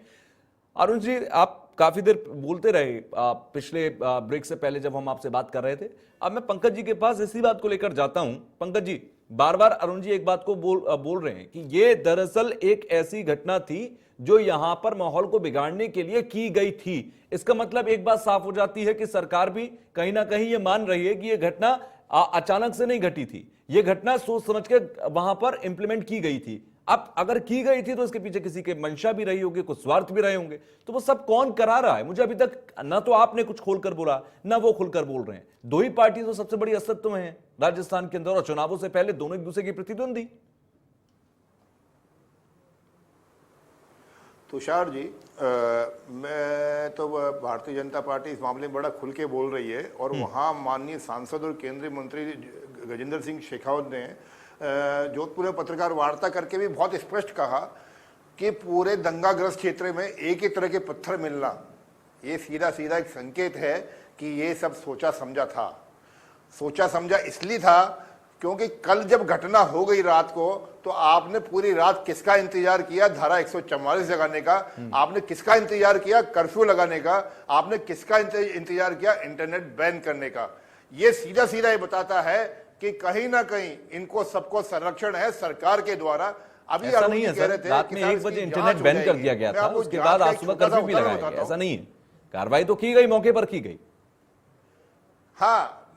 अरुण जी, आप काफी देर बोलते रहे पिछले ब्रेक से पहले जब हम आपसे बात कर रहे थे। अब मैं पंकज जी के पास इसी बात को लेकर जाता हूं। पंकज जी, बार बार अरुण जी एक बात को बोल रहे हैं कि ये दरअसल एक ऐसी घटना थी जो यहां पर माहौल को बिगाड़ने के लिए की गई थी। इसका मतलब एक बात साफ हो जाती है कि सरकार भी कहीं ना कहीं ये मान रही है कि यह घटना अचानक से नहीं घटी थी, यह घटना सोच समझ के वहां पर इंप्लीमेंट की गई थी। अब अगर की गई थी तो इसके पीछे किसी के मंशा भी रही होगी, कुछ स्वार्थ भी रहे होंगे, तो वो सब कौन करा रहा है? मुझे अभी तक ना तो आपने कुछ खोलकर बोला, ना वो खुलकर बोल रहे हैं। दो ही पार्टी तो सबसे बड़ी अस्तित्व में है राजस्थान के अंदर, और चुनावों से पहले दोनों एक दूसरे की प्रतिद्वंदी। तुषार जी, मैं तो भारतीय जनता पार्टी इस मामले में बड़ा खुल के बोल रही है, और वहाँ माननीय सांसद और केंद्रीय मंत्री गजेंद्र सिंह शेखावत ने जोधपुर में पत्रकार वार्ता करके भी बहुत स्पष्ट कहा कि पूरे दंगाग्रस्त क्षेत्र में एक ही तरह के पत्थर मिलना, ये सीधा सीधा एक संकेत है कि ये सब सोचा समझा था। सोचा समझा इसलिए था क्योंकि कल जब घटना हो गई रात को, तो आपने पूरी रात किसका इंतजार किया? धारा 144 लगाने का। आपने किसका इंतजार किया? कर्फ्यू लगाने का। आपने किसका इंतजार किया? इंटरनेट बैन करने का। ये सीधा सीधा ये बताता है कि कहीं ना कहीं इनको सबको संरक्षण है सरकार के द्वारा। अभी ऐसा नहीं है सर, रात में 1 बजे इंटरनेट बैन कर दिया गया था, उसके बाद आज सुबह कर्फ्यू भी लगाया गया। ऐसा नहीं है, कार्रवाई तो की गई, मौके पर की गई। हाँ,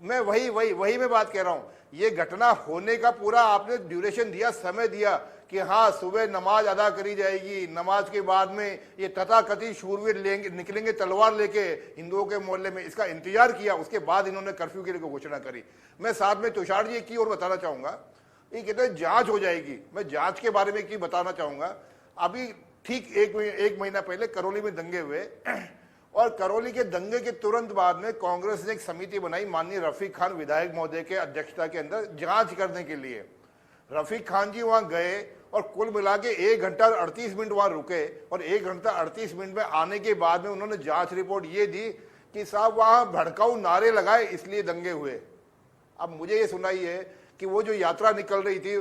मैं वही मैं बात कह रहा हूं। ये घटना होने का पूरा आपने ड्यूरेशन दिया, समय दिया कि हाँ सुबह नमाज अदा करी जाएगी, नमाज के बाद में ये तथाकथित शूरवीर निकलेंगे तलवार लेके हिंदुओं के मोहल्ले में, इसका इंतजार किया। उसके बाद इन्होंने कर्फ्यू की घोषणा करी। मैं साथ में तुषार जी की और बताना चाहूंगा, ये कहते हैं जांच हो जाएगी। मैं जांच के बारे में की बताना चाहूंगा। अभी ठीक एक महीना पहले करौली में दंगे हुए, और करौली के दंगे के तुरंत बाद में कांग्रेस ने एक समिति बनाई माननीय रफीक खान विधायक महोदय के अध्यक्षता के अंदर जांच करने के लिए। रफीक खान जी वहां गए और कुल मिला के 1 घंटा 38 मिनट वहां रुके, और 1 घंटा 38 मिनट में आने के बाद में उन्होंने जांच रिपोर्ट ये दी कि साहब वहां भड़काऊ नारे लगाए इसलिए दंगे हुए। अब मुझे ये सुनाइए कि वो जो यात्रा निकल रही थी,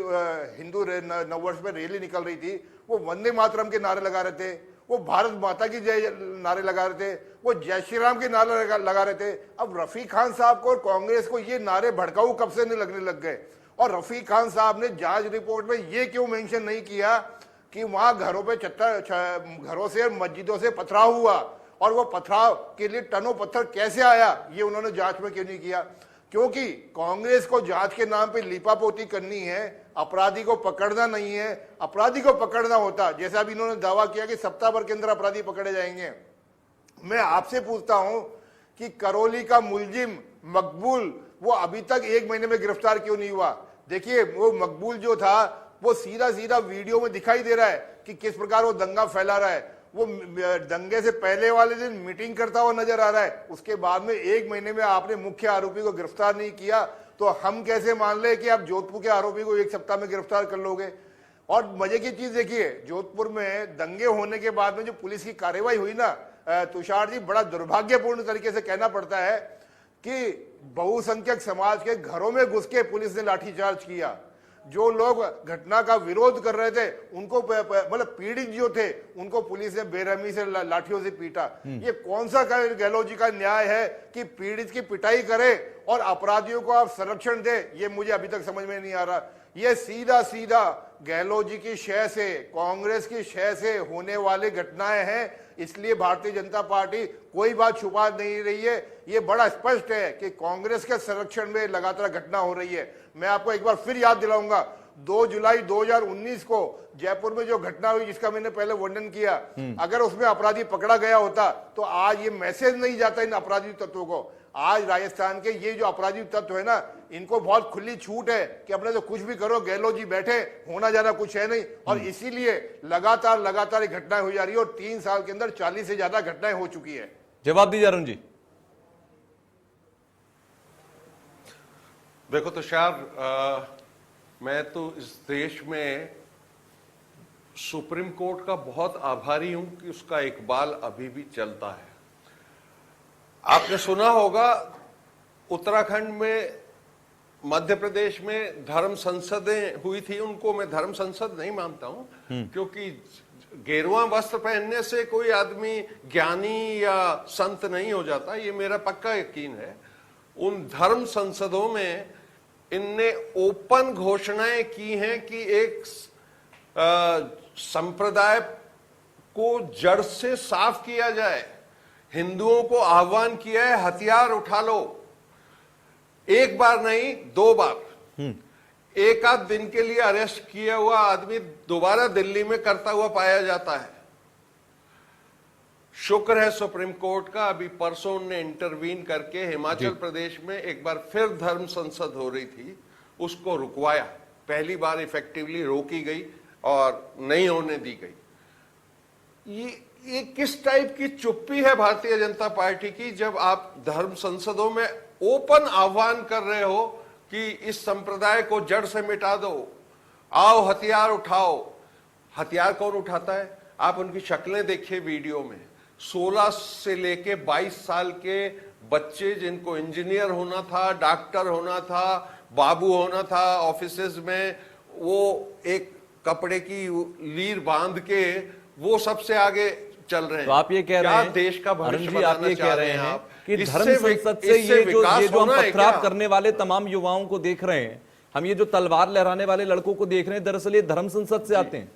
हिंदू नववर्ष में रैली निकल रही थी, वो वंदे मातरम के नारे लगा रहे थे, वो भारत माता की जय नारे लगा रहे थे, वो जय श्री राम के नारे लगा रहे थे। अब रफीक खान साहब को और कांग्रेस को ये नारे भड़काऊ कब से नहीं लगने लग गए? और रफीक खान साहब ने जांच रिपोर्ट में ये क्यों मेंशन नहीं किया कि वहां घरों पे घरों से मस्जिदों से पथराव हुआ, और वो पथराव के लिए टनों पत्थर कैसे आया, ये उन्होंने जांच में क्यों नहीं किया? क्योंकि कांग्रेस को जांच के नाम पे लीपापोती करनी है, अपराधी को पकड़ना नहीं है। अपराधी को पकड़ना होता, जैसा अभी इन्होंने दावा किया कि सप्ताह भर के अंदर अपराधी पकड़े जाएंगे। मैं आपसे पूछता हूं कि करौली का मुलजिम मकबूल वो अभी तक 1 महीने में गिरफ्तार क्यों नहीं हुआ? देखिए, वो मकबूल जो था वो सीधा सीधा वीडियो में दिखाई दे रहा है कि किस प्रकार वो दंगा फैला रहा है। वो दंगे से पहले वाले दिन मीटिंग करता हुआ नजर आ रहा है। उसके बाद में 1 महीने में आपने मुख्य आरोपी को गिरफ्तार नहीं किया, तो हम कैसे मान ले कि आप जोधपुर के आरोपी को 1 सप्ताह में गिरफ्तार कर लोगे? और मजे की चीज देखिए, जोधपुर में दंगे होने के बाद में जो पुलिस की कार्रवाई हुई ना, तुषार जी, बड़ा दुर्भाग्यपूर्ण तरीके से कहना पड़ता है कि बहुसंख्यक समाज के घरों में घुस के पुलिस ने लाठीचार्ज किया। जो लोग घटना का विरोध कर रहे थे उनको, मतलब पीड़ित जो थे, उनको पुलिस ने बेरहमी से लाठियों से पीटा। ये कौन सा गहलोत जी का न्याय है कि पीड़ित की पिटाई करे और अपराधियों को आप संरक्षण दे? ये मुझे अभी तक समझ में नहीं आ रहा। ये सीधा सीधा गहलोत जी की शय से, कांग्रेस की शय से होने वाली घटनाएं हैं। इसलिए भारतीय जनता पार्टी कोई बात छुपा नहीं रही है। ये बड़ा स्पष्ट है कि कांग्रेस के संरक्षण में लगातार घटना हो रही है। मैं आपको एक बार फिर याद दिलाऊंगा, 2 जुलाई 2019 को जयपुर में जो घटना हुई जिसका मैंने पहले वर्णन किया, अगर उसमें अपराधी पकड़ा गया होता तो आज ये मैसेज नहीं जाता इन अपराधी तत्वों को। आज राजस्थान के ये जो अपराधी तत्व है ना, इनको बहुत खुली छूट है कि अपने तो कुछ भी करो, गहलोत जी बैठे, होना ज्यादा कुछ है नहीं। और इसीलिए लगातार ये घटनाएं हो जा रही है, और 3 साल के अंदर 40 से ज्यादा घटनाएं हो चुकी है। जवाब दीजिए अरुण जी। देखो तुषार, मैं तो इस देश में सुप्रीम कोर्ट का बहुत आभारी हूं कि उसका इकबाल अभी भी चलता है। आपने सुना होगा उत्तराखंड में, मध्य प्रदेश में धर्म संसदें हुई थी। उनको मैं धर्म संसद नहीं मानता हूं, क्योंकि गेरुआ वस्त्र पहनने से कोई आदमी ज्ञानी या संत नहीं हो जाता, ये मेरा पक्का यकीन है। उन धर्म संसदों में इनने ओपन घोषणाएं की हैं कि एक संप्रदाय को जड़ से साफ किया जाए। हिंदुओं को आह्वान किया है, हथियार उठा लो। एक बार नहीं, 2 बार। एक आध दिन के लिए अरेस्ट किया हुआ आदमी दोबारा दिल्ली में करता हुआ पाया जाता है। शुक्र है सुप्रीम कोर्ट का, अभी परसों ने इंटरवीन करके हिमाचल प्रदेश में एक बार फिर धर्म संसद हो रही थी, उसको रुकवाया। पहली बार इफेक्टिवली रोकी गई और नहीं होने दी गई। ये किस टाइप की चुप्पी है भारतीय जनता पार्टी की, जब आप धर्म संसदों में ओपन आह्वान कर रहे हो कि इस संप्रदाय को जड़ से मिटा दो, आओ हथियार उठाओ। हथियार कौन उठाता है? आप उनकी शक्लें देखिए वीडियो में। 16 से लेके 22 साल के बच्चे जिनको इंजीनियर होना था, डॉक्टर होना था, बाबू होना था ऑफिसेज में, वो एक कपड़े की लीर बांध के वो सबसे आगे चल रहे हैं। तो आप ये कह रहे हैं, देश का भविष्य अरुण जी, आप ये कह रहे हैं कि इससे धर्म संसद से ये जो हम होना है पथराव क्या? करने वाले तमाम युवाओं को देख रहे हैं, हम ये जो तलवार लहराने वाले लड़कों को देख रहे हैं, दरअसल ये धर्म संसद से आते हैं।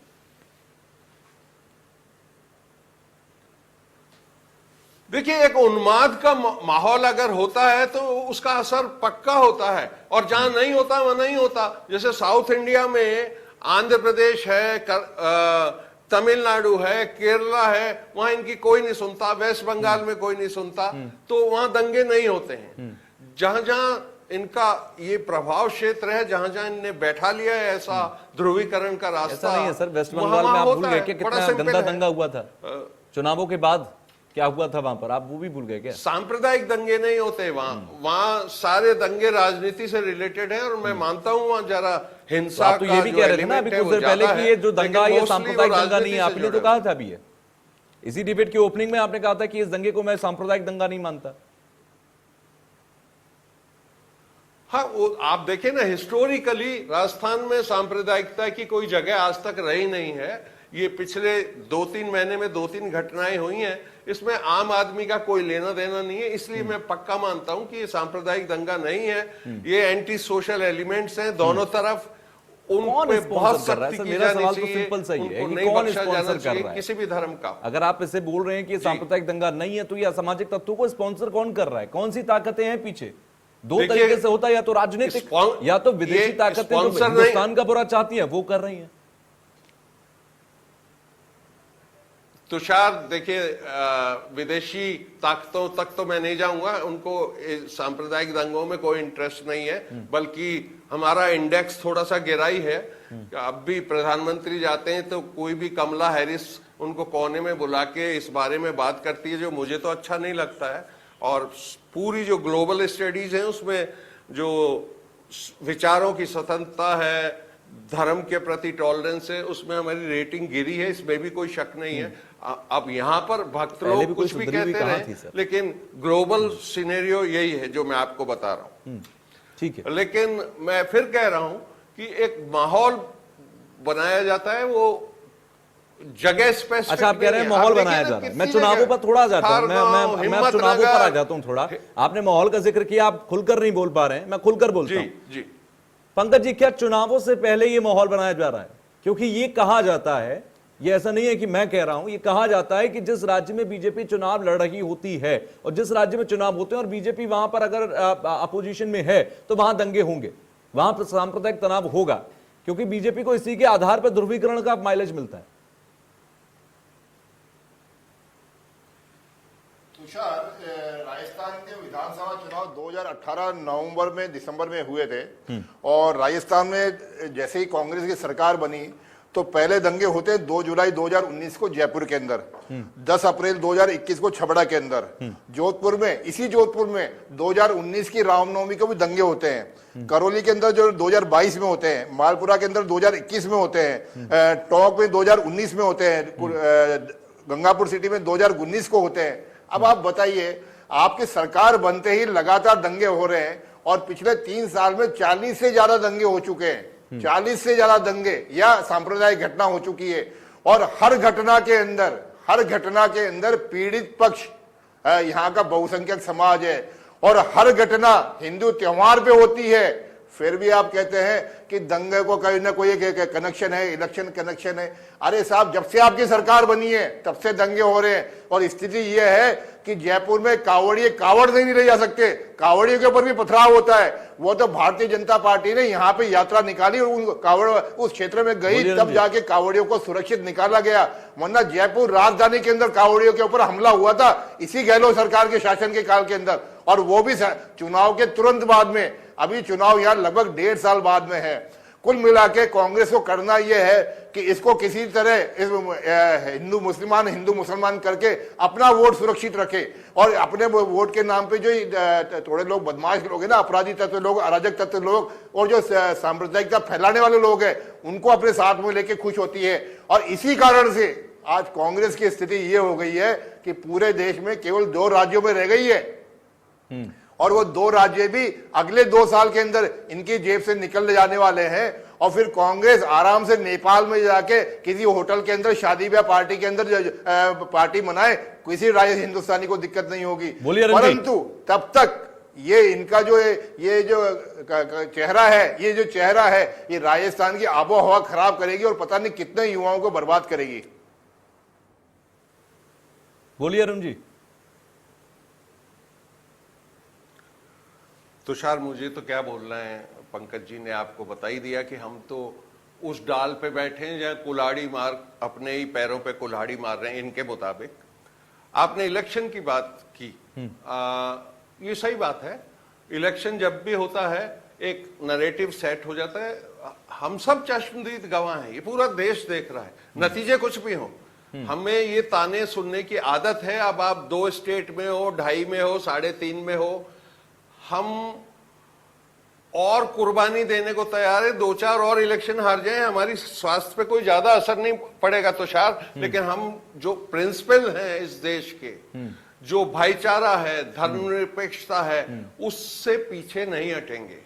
देखिए, एक उन्माद का माहौल अगर होता है तो उसका असर पक्का होता है, और जहां नहीं होता वह नहीं होता। जैसे साउथ इंडिया में आंध्र प्रदेश है, तमिलनाडु है, केरला है, वहां इनकी कोई नहीं सुनता। वेस्ट बंगाल में कोई नहीं सुनता, तो वहां दंगे नहीं होते हैं। जहां जहां इनका ये प्रभाव क्षेत्र है, जहां जहां इनने बैठा लिया है ऐसा ध्रुवीकरण का रास्ता, ऐसा नहीं है सर, वेस्ट वहां बंगाल में आप होता भूल गए है। कि बड़ा कितना सिंपल गंदा है। दंगा हुआ था चुनावों के बाद, क्या हुआ था वहां पर, आप वो भी भूल गए क्या? सांप्रदायिक दंगे नहीं होते वहां सारे दंगे राजनीति से रिलेटेड है, और मैं मानता हूं वहां जरा हिंसा आप तो ये भी कह रहे थे ना अभी कुछ देर पहले कि ये जो दंगा, ये सांप्रदायिक दंगा नहीं है। आपने तो कहा था अभी है, इसी डिबेट की ओपनिंग में आपने कहा था कि इस दंगे को मैं सांप्रदायिक दंगा नहीं मानता। हाँ, वो आप देखें ना, हिस्टोरिकली राजस्थान में सांप्रदायिकता की कोई जगह आज तक रही नहीं है। ये पिछले 2-3 महीने में 2-3 घटनाएं हुई हैं, इसमें आम आदमी का कोई लेना देना नहीं है। इसलिए मैं पक्का मानता हूं कि ये सांप्रदायिक दंगा नहीं है, ये एंटी सोशल एलिमेंट्स हैं दोनों तरफ। उन पे बहुत सख्ती की मेरा जानी सवाल तो चाहिए, सिंपल सही है उनको कि नहीं कौन बख्शा स्पॉन्सर जाना कर चाहिए रहा है किसी भी धर्म का। अगर आप इसे बोल रहे हैं कि ये सांप्रदायिक दंगा नहीं है, तो ये असामाजिक तत्वों को स्पॉन्सर कौन कर रहा है? कौन सी ताकतें हैं पीछे? दो तरीके से होता है, या तो राजनीतिक या तो विदेशी ताकतें जो हिंदुस्तान का बुरा चाहती हैं वो कर रही हैं। तुषार, देखिए, विदेशी ताकतों तक तो मैं नहीं जाऊंगा, उनको सांप्रदायिक दंगों में कोई इंटरेस्ट नहीं है, बल्कि हमारा इंडेक्स थोड़ा सा गिरा ही है। अब भी प्रधानमंत्री जाते हैं तो कोई भी कमला हैरिस उनको कोने में बुला के इस बारे में बात करती है, जो मुझे तो अच्छा नहीं लगता है। और पूरी जो ग्लोबल स्टडीज हैं उसमें जो विचारों की स्वतंत्रता है, धर्म के प्रति टॉलरेंस है, उसमें हमारी रेटिंग गिरी है, इसमें भी कोई शक नहीं है। अब यहाँ पर भक्त लोग कुछ भी कहते रहे, लेकिन ग्लोबल सिनेरियो यही है जो मैं आपको बता रहा हूँ। ठीक है, लेकिन मैं फिर कह रहा हूं कि एक माहौल बनाया जाता है, वो जगह स्पेसिफिक। अच्छा, आप कह रहे हैं माहौल बनाया जा रहा है। मैं चुनावों पर थोड़ा आ जाता हूं, मैं चुनावों पर आ जाता हूं थोड़ा। आपने माहौल का जिक्र किया, आप खुलकर नहीं बोल पा रहे हैं, मैं खुलकर बोलता हूं। जी पंकज जी, क्या चुनावों से पहले ये माहौल बनाया जा रहा है? क्योंकि ये कहा जाता है, ये ऐसा नहीं है कि मैं कह रहा हूं, ये कहा जाता है कि जिस राज्य में बीजेपी चुनाव लड़ रही होती है और जिस राज्य में चुनाव होते हैं और बीजेपी वहां पर अगर अपोजिशन में है तो वहां दंगे होंगे, वहां पर सांप्रदायिक तनाव होगा, क्योंकि बीजेपी को इसी के आधार पर ध्रुवीकरण का माइलेज मिलता है। तुषार, राजस्थान के विधानसभा चुनाव 2018 नवंबर में दिसंबर में हुए थे, और राजस्थान में जैसे ही कांग्रेस की सरकार बनी तो पहले दंगे होते 2 जुलाई 2019 को जयपुर के अंदर, 10 अप्रैल 2021 को छबड़ा के अंदर, जोधपुर में, इसी जोधपुर में 2019 की रामनवमी को भी दंगे होते हैं, करौली के अंदर जो 2022 में होते हैं, मालपुरा के अंदर 2021 में होते हैं, टोंक में 2019 में होते हैं, गंगापुर सिटी में 2019 को होते हैं। अब आप बताइए, आपकी सरकार बनते ही लगातार दंगे हो रहे हैं, और पिछले 3 साल में 40 से ज्यादा दंगे हो चुके हैं, 40 से ज्यादा दंगे या सांप्रदायिक घटना हो चुकी है। और हर घटना के अंदर पीड़ित पक्ष यहाँ का बहुसंख्यक समाज है, और हर घटना हिंदू त्योहार पे होती है, फिर भी आप कहते हैं कि दंगे को कहीं ना कोई कनेक्शन है, इलेक्शन कनेक्शन है। अरे साहब, जब से आपकी सरकार बनी है तब से दंगे हो रहे हैं, और स्थिति यह है कि जयपुर में कावड़िए कावड़ नहीं ले जा सकते, कावड़ियों के ऊपर भी पथराव होता है। वो तो भारतीय जनता पार्टी ने यहाँ पे यात्रा निकाली और उन कावड़ उस क्षेत्र में गई, तब जाके कावड़ियों को सुरक्षित निकाला गया, वरना जयपुर राजधानी के अंदर कावड़ियों के ऊपर हमला हुआ था इसी गहलोत सरकार के शासन के काल के अंदर, और वो भी चुनाव के तुरंत बाद में। अभी चुनाव यार लगभग 1.5 साल बाद में है। कुल मिला के कांग्रेस को करना यह है कि इसको किसी तरह हिंदू मुसलमान करके अपना वोट सुरक्षित रखे, और अपने वोट के नाम पे जो थोड़े लोग बदमाश लोग हैं ना, अपराधी तत्व लोग, अराजक तत्व लोग, और जो सांप्रदायिकता फैलाने वाले लोग हैं, उनको अपने साथ में लेके खुश होती है। और इसी कारण से आज कांग्रेस की स्थिति ये हो गई है कि पूरे देश में केवल 2 राज्यों में रह गई है, और वो 2 राज्य भी अगले 2 साल के अंदर इनकी जेब से निकल जाने वाले हैं। और फिर कांग्रेस आराम से नेपाल में जाके किसी होटल के अंदर शादी ब्याह पार्टी के अंदर पार्टी मनाए, किसी राज्य हिंदुस्तानी को दिक्कत नहीं होगी। परंतु तब तक ये इनका जो चेहरा है, ये राजस्थान की आबो हवा खराब करेगी और पता नहीं कितने युवाओं को बर्बाद करेगी। बोलिए अरुण जी। तुषार, मुझे तो क्या बोलना है, पंकज जी ने आपको बता ही दिया कि हम तो उस डाल पे बैठे हैं जहां कुल्हाड़ी मार, अपने ही पैरों पे कुल्हाड़ी मार रहे हैं इनके मुताबिक। आपने इलेक्शन की बात की, ये सही बात है। इलेक्शन जब भी होता है एक नैरेटिव सेट हो जाता है, हम सब चश्मदीद गवाह हैं, ये पूरा देश देख रहा है, नतीजे कुछ भी हो। हमें ये ताने सुनने की आदत है, अब आप 2 स्टेट में हो, 2.5 में हो, 3.5 में हो, हम और कुर्बानी देने को तैयार है। 2-4 और इलेक्शन हार जाएं, हमारी स्वास्थ्य पे कोई ज्यादा असर नहीं पड़ेगा तुषार, लेकिन हम जो प्रिंसिपल हैं इस देश के, जो भाईचारा है, धर्मनिरपेक्षता है, उससे पीछे नहीं हटेंगे।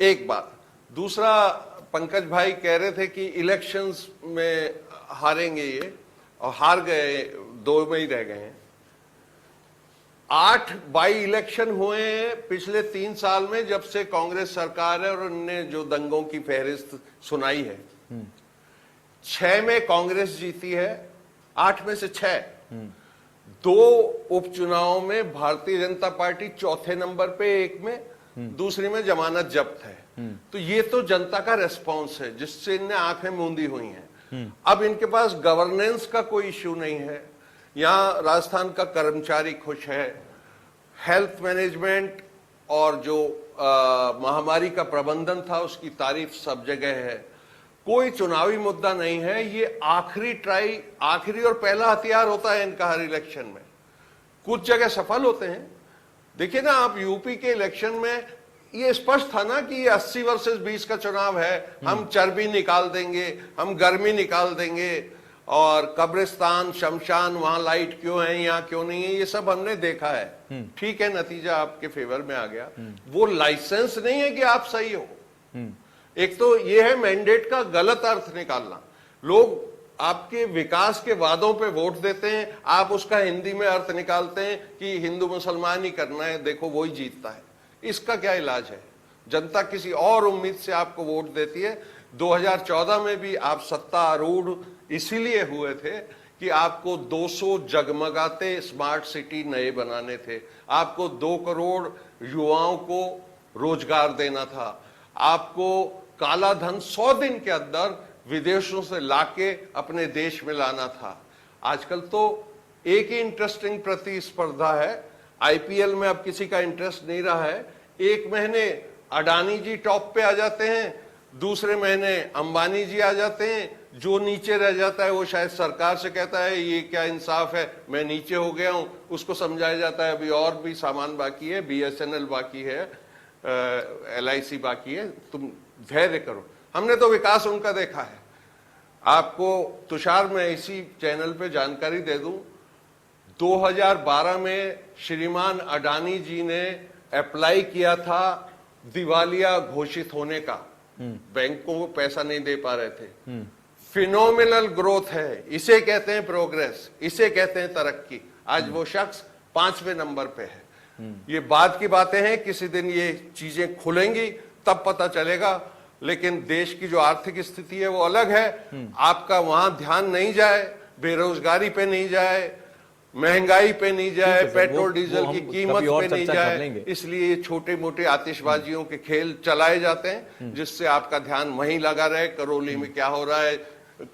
एक बात। दूसरा, पंकज भाई कह रहे थे कि इलेक्शंस में हारेंगे ये, और हार गए, 2 में ही रह गए हैं। 8 बाई इलेक्शन हुए हैं पिछले 3 साल में, जब से कांग्रेस सरकार है, और उन्होंने जो दंगों की फहरिस्त सुनाई है। 6 में कांग्रेस जीती है, 8 में से 6। 2 उपचुनावों में भारतीय जनता पार्टी 4थे नंबर पे, 1 में, दूसरी में जमानत जब्त है। तो ये तो जनता का रेस्पॉन्स है जिससे इन्हें आंखें मूंदी हुई हैं। अब इनके पास गवर्नेंस का कोई इश्यू नहीं है, यहाँ राजस्थान का कर्मचारी खुश है, हेल्थ मैनेजमेंट और जो महामारी का प्रबंधन था उसकी तारीफ सब जगह है, कोई चुनावी मुद्दा नहीं है। ये आखिरी और पहला हथियार होता है इनका हर इलेक्शन में। कुछ जगह सफल होते हैं। देखिए ना, आप यूपी के इलेक्शन में ये स्पष्ट था ना कि ये 80 वर्सेस 20 का चुनाव है, हम चर्बी निकाल देंगे, हम गर्मी निकाल देंगे, और कब्रिस्तान, शमशान, वहां लाइट क्यों है, यहाँ क्यों नहीं है, ये सब हमने देखा है। ठीक है, नतीजा आपके फेवर में आ गया। वो लाइसेंस नहीं है कि आप सही हो। एक तो ये है मैंडेट का गलत अर्थ निकालना। लोग आपके विकास के वादों पे वोट देते हैं, आप उसका हिंदी में अर्थ निकालते हैं कि हिंदू मुसलमान ही करना है, देखो वही जीतता है। इसका क्या इलाज है? जनता किसी और उम्मीद से आपको वोट देती है। 2014 में भी आप सत्ता आरूढ़ इसीलिए हुए थे कि आपको 200 जगमगाते स्मार्ट सिटी नए बनाने थे, आपको 2 करोड़ युवाओं को रोजगार देना था, आपको काला धन 100 दिन के अंदर विदेशों से लाके अपने देश में लाना था। आजकल तो एक ही इंटरेस्टिंग प्रतिस्पर्धा है, आईपीएल में अब किसी का इंटरेस्ट नहीं रहा है। एक महीने अडानी जी टॉप पे आ जाते हैं, दूसरे महीने अंबानी जी आ जाते हैं, जो नीचे रह जाता है वो शायद सरकार से कहता है ये क्या इंसाफ है, मैं नीचे हो गया हूं, उसको समझाया जाता है अभी और भी सामान बाकी है, बीएसएनएल बाकी है, एलआईसी बाकी है, तुम धैर्य करो। हमने तो विकास उनका देखा है। आपको तुषार मैं इसी चैनल पे जानकारी दे दूं, 2012 में श्रीमान अडानी जी ने अप्लाई किया था दिवालिया घोषित होने का, बैंकों को पैसा नहीं दे पा रहे थे। फिनोमिनल ग्रोथ है, इसे कहते हैं प्रोग्रेस, इसे कहते हैं तरक्की। आज वो शख्स 5वें नंबर पे है। ये बाद की बातें हैं, किसी दिन ये चीजें खुलेंगी तब पता चलेगा, लेकिन देश की जो आर्थिक स्थिति है वो अलग है। आपका वहां ध्यान नहीं जाए, बेरोजगारी पे नहीं जाए, महंगाई पे नहीं जाए, पेट्रोल डीजल की कीमत पे नहीं जाए, इसलिए ये छोटे मोटे आतिशबाजियों के खेल चलाए जाते हैं, जिससे आपका ध्यान वहीं लगा रहे। करौली में क्या हो रहा है,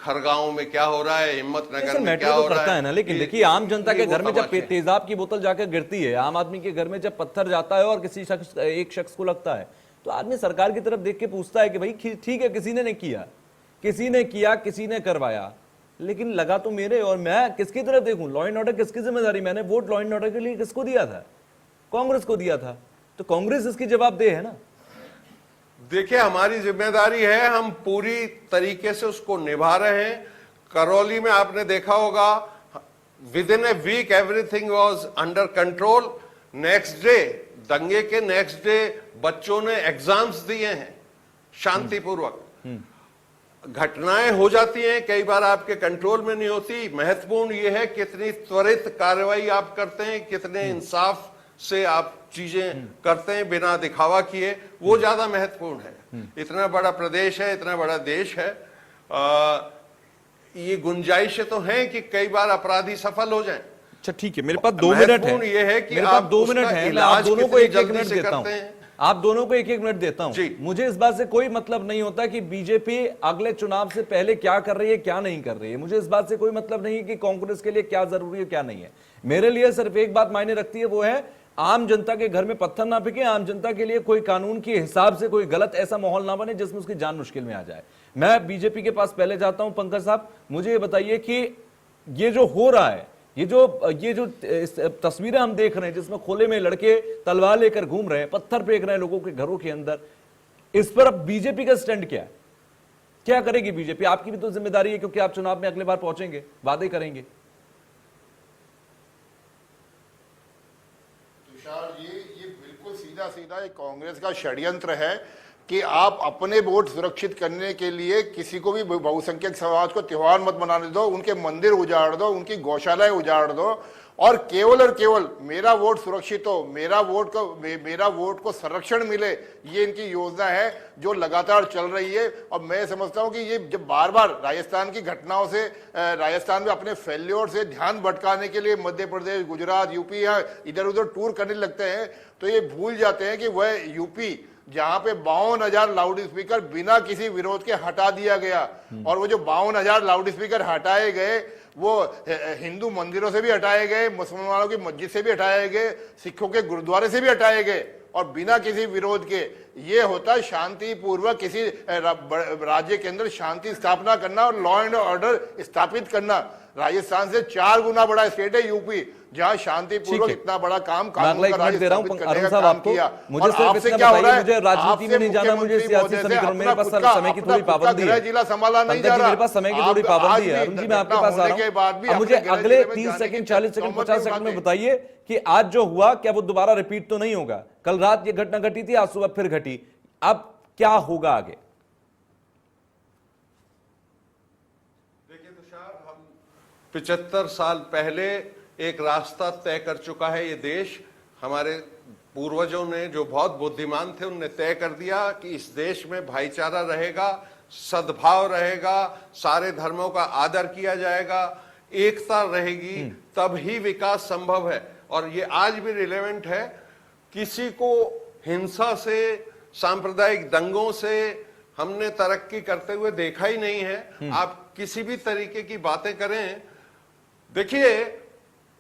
खरगांव में क्या हो रहा है, हिम्मतनगर में क्या हो रहा है ना। लेकिन देखिए, आम जनता के घर में जब तेजाब की बोतल जाकर गिरती है, आम आदमी के घर में जब पत्थर जाता है और किसी शख्स, एक शख्स को लगता है, तो आदमी सरकार की तरफ देख के पूछता है कि भाई ठीक है, किसी ने नहीं किया, किसी ने करवाया, लेकिन लगा तो मेरे, और मैं किसकी तरफ देखूं? लॉ एंड ऑर्डर किसकी जिम्मेदारी? मैंने वोट लॉ एंड ऑर्डर के लिए किसको दिया था? कांग्रेस को दिया था, तो कांग्रेस इसकी जवाबदेह है ना। देखिए, हमारी जिम्मेदारी है, हम पूरी तरीके से उसको निभा रहे हैं। करौली में आपने देखा होगा, with in a week everything was under control. Next day, दंगे के नेक्स्ट डे बच्चों ने एग्जाम्स दिए हैं शांतिपूर्वक। घटनाएं हो जाती हैं, कई बार आपके कंट्रोल में नहीं होती। महत्वपूर्ण यह है कितनी त्वरित कार्रवाई आप करते हैं, कितने इंसाफ से आप चीजें करते हैं बिना दिखावा किए, वो ज्यादा महत्वपूर्ण है। इतना बड़ा प्रदेश है, इतना बड़ा देश है, ये गुंजाइशें तो हैं कि कई बार अपराधी सफल हो जाएं। अच्छा ठीक है, मेरे पास 2 मिनट है। ये है कि मेरे पास आप 2 मिनट है, मैं आप दोनों को एक मिनट देता हूं। हैं। आप दोनों को एक मिनट देता हूं। मुझे इस बात से कोई मतलब नहीं होता कि बीजेपी अगले चुनाव से पहले क्या कर रही है, क्या नहीं कर रही है। मुझे इस बात से कोई मतलब नहीं है कि कांग्रेस के लिए क्या जरूरी है, क्या नहीं है। मेरे लिए सिर्फ एक बात मायने रखती है, वो है आम जनता के घर में पत्थर ना फेंके, आम जनता के लिए कोई कानून के हिसाब से कोई गलत ऐसा माहौल ना बने जिसमें उसकी जान मुश्किल में आ जाए। मैं बीजेपी के पास पहले जाता हूं। पंकज साहब, मुझे ये बताइए कि ये जो हो रहा है, ये जो तस्वीरें हम देख रहे हैं जिसमें खुले में लड़के तलवार लेकर घूम रहे हैं, पत्थर फेंक रहे हैं लोगों के घरों के अंदर, इस पर अब बीजेपी का स्टैंड क्या है? क्या करेगी बीजेपी? आपकी भी तो जिम्मेदारी है, क्योंकि आप चुनाव में अगले बार पहुंचेंगे, वादे करेंगे। ये बिल्कुल सीधा सीधा एक कांग्रेस का षड्यंत्र है कि आप अपने वोट सुरक्षित करने के लिए किसी को भी बहुसंख्यक समाज को त्योहार मत मनाने दो, उनके मंदिर उजाड़ दो, उनकी गौशालाएं उजाड़ दो, और केवल मेरा वोट सुरक्षित हो, मेरा वोट को संरक्षण मिले, ये इनकी योजना है जो लगातार चल रही है। और मैं समझता हूं कि ये जब बार बार राजस्थान की घटनाओं से, राजस्थान में अपने फेल्योर से ध्यान भटकाने के लिए मध्य प्रदेश, गुजरात, यूपी या इधर उधर टूर करने लगते हैं, तो ये भूल जाते हैं कि वह यूपी जहां पे 52,000 लाउड स्पीकर बिना किसी विरोध के हटा दिया गया, और वो जो 52,000 लाउड स्पीकर हटाए गए वो हिंदू मंदिरों से भी हटाए गए, मुसलमानों की मस्जिद से भी हटाए गए, सिखों के गुरुद्वारे से भी हटाए गए, और बिना किसी विरोध के। ये होता है शांतिपूर्वक किसी राज्य के अंदर शांति स्थापना करना और लॉ एंड ऑर्डर स्थापित करना। राजस्थान से 4 गुना बड़ा स्टेट है यूपी, जहां शांतिपूर्वक इतना बड़ा काम कानून का राज स्थापित करने का काम किया। मुझे आपसे क्या हो रहा है? मुझे राजनीति में नहीं जाना, मुझे सियासी समीकरण, मेरे पास समय की थोड़ी पाबंदी है, जिला संभाला नहीं जा रहा, मेरे पास समय की थोड़ी पाबंदी है। अरुण जी, मैं आपके पास आ रहा हूं। मुझे अगले 30 सेकंड, 40 सेकंड, 50 सेकंड में बताइए कि आज जो हुआ, क्या वो दोबारा रिपीट तो नहीं होगा? कल रात ये घटना घटी थी, आज सुबह फिर घटी, अब क्या होगा आगे? देखिए तुषार, हम 75 साल पहले एक रास्ता तय कर चुका है ये देश। हमारे पूर्वजों ने, जो बहुत बुद्धिमान थे, उनने तय कर दिया कि इस देश में भाईचारा रहेगा, सद्भाव रहेगा, सारे धर्मों का आदर किया जाएगा, एकता रहेगी, तब ही विकास संभव है। और ये आज भी रिलेवेंट है। किसी को हिंसा से, सांप्रदायिक दंगों से हमने तरक्की करते हुए देखा ही नहीं है। आप किसी भी तरीके की बातें करें, देखिए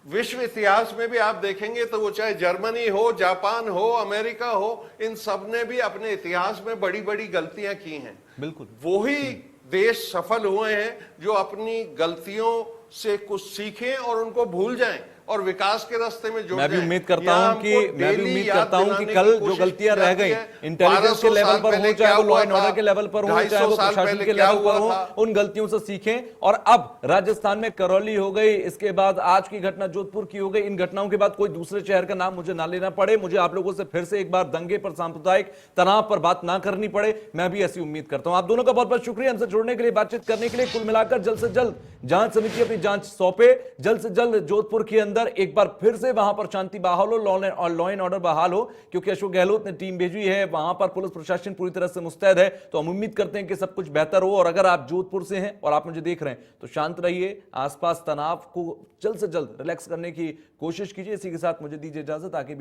विश्व इतिहास में भी आप देखेंगे तो वो चाहे जर्मनी हो, जापान हो, अमेरिका हो, इन सब ने भी अपने इतिहास में बड़ी बड़ी गलतियां की हैं। बिल्कुल वही देश सफल हुए हैं जो अपनी गलतियों से कुछ सीखें और उनको भूल जाएं और विकास के रास्ते में जुड़ मैं भी जाएं। उम्मीद करता यहाँ हूं कि हमको मैं भी डेली उम्मीद याद करता हूं कि दिलाने कल की जो कोशिश गलतियां की रह जाती गई है। इंटेलिजेंस के 1200 लेवल साल पर हो, पहले चाहे क्या वो लॉ हुआ एंड ऑर्डर था, के लेवल पर हो, 250 चाहे वो साल प्रशासन पहले के क्या लेवल पर हुआ हो, था। उन गलतियों से सीखें। और अब राजस्थान में करौली हो गई, इसके बाद आज की घटना जोधपुर की हो गई, इन घटनाओं के बाद कोई दूसरे शहर का नाम मुझे ना लेना पड़े, मुझे आप लोगों से फिर से एक बार दंगे पर, सांप्रदायिक तनाव पर बात ना करनी पड़े, मैं भी ऐसी उम्मीद करता हूं। आप दोनों का बहुत बहुत शुक्रिया हमसे जुड़ने के लिए, बातचीत करने के लिए। कुल मिलाकर जल्द से जल्द जांच समिति अपनी जांच सौंपे, जल्द से जल्द जोधपुर के अंदर एक बार फिर से वहां पर शांति बहाल हो, लॉ एंड ऑर्डर बहाल हो, क्योंकि अशोक गहलोत ने टीम भेजी है, वहां पर पुलिस प्रशासन पूरी तरह से मुस्तैद है। तो हम उम्मीद करते हैं कि सब कुछ बेहतर हो। और अगर आप जोधपुर से हैं और आप मुझे देख रहे हैं तो शांत रहिए, आसपास तनाव को जल्द से जल्द रिलैक्स करने की कोशिश कीजिए। इसी के साथ मुझे दीजिए इजाजत। आगे भी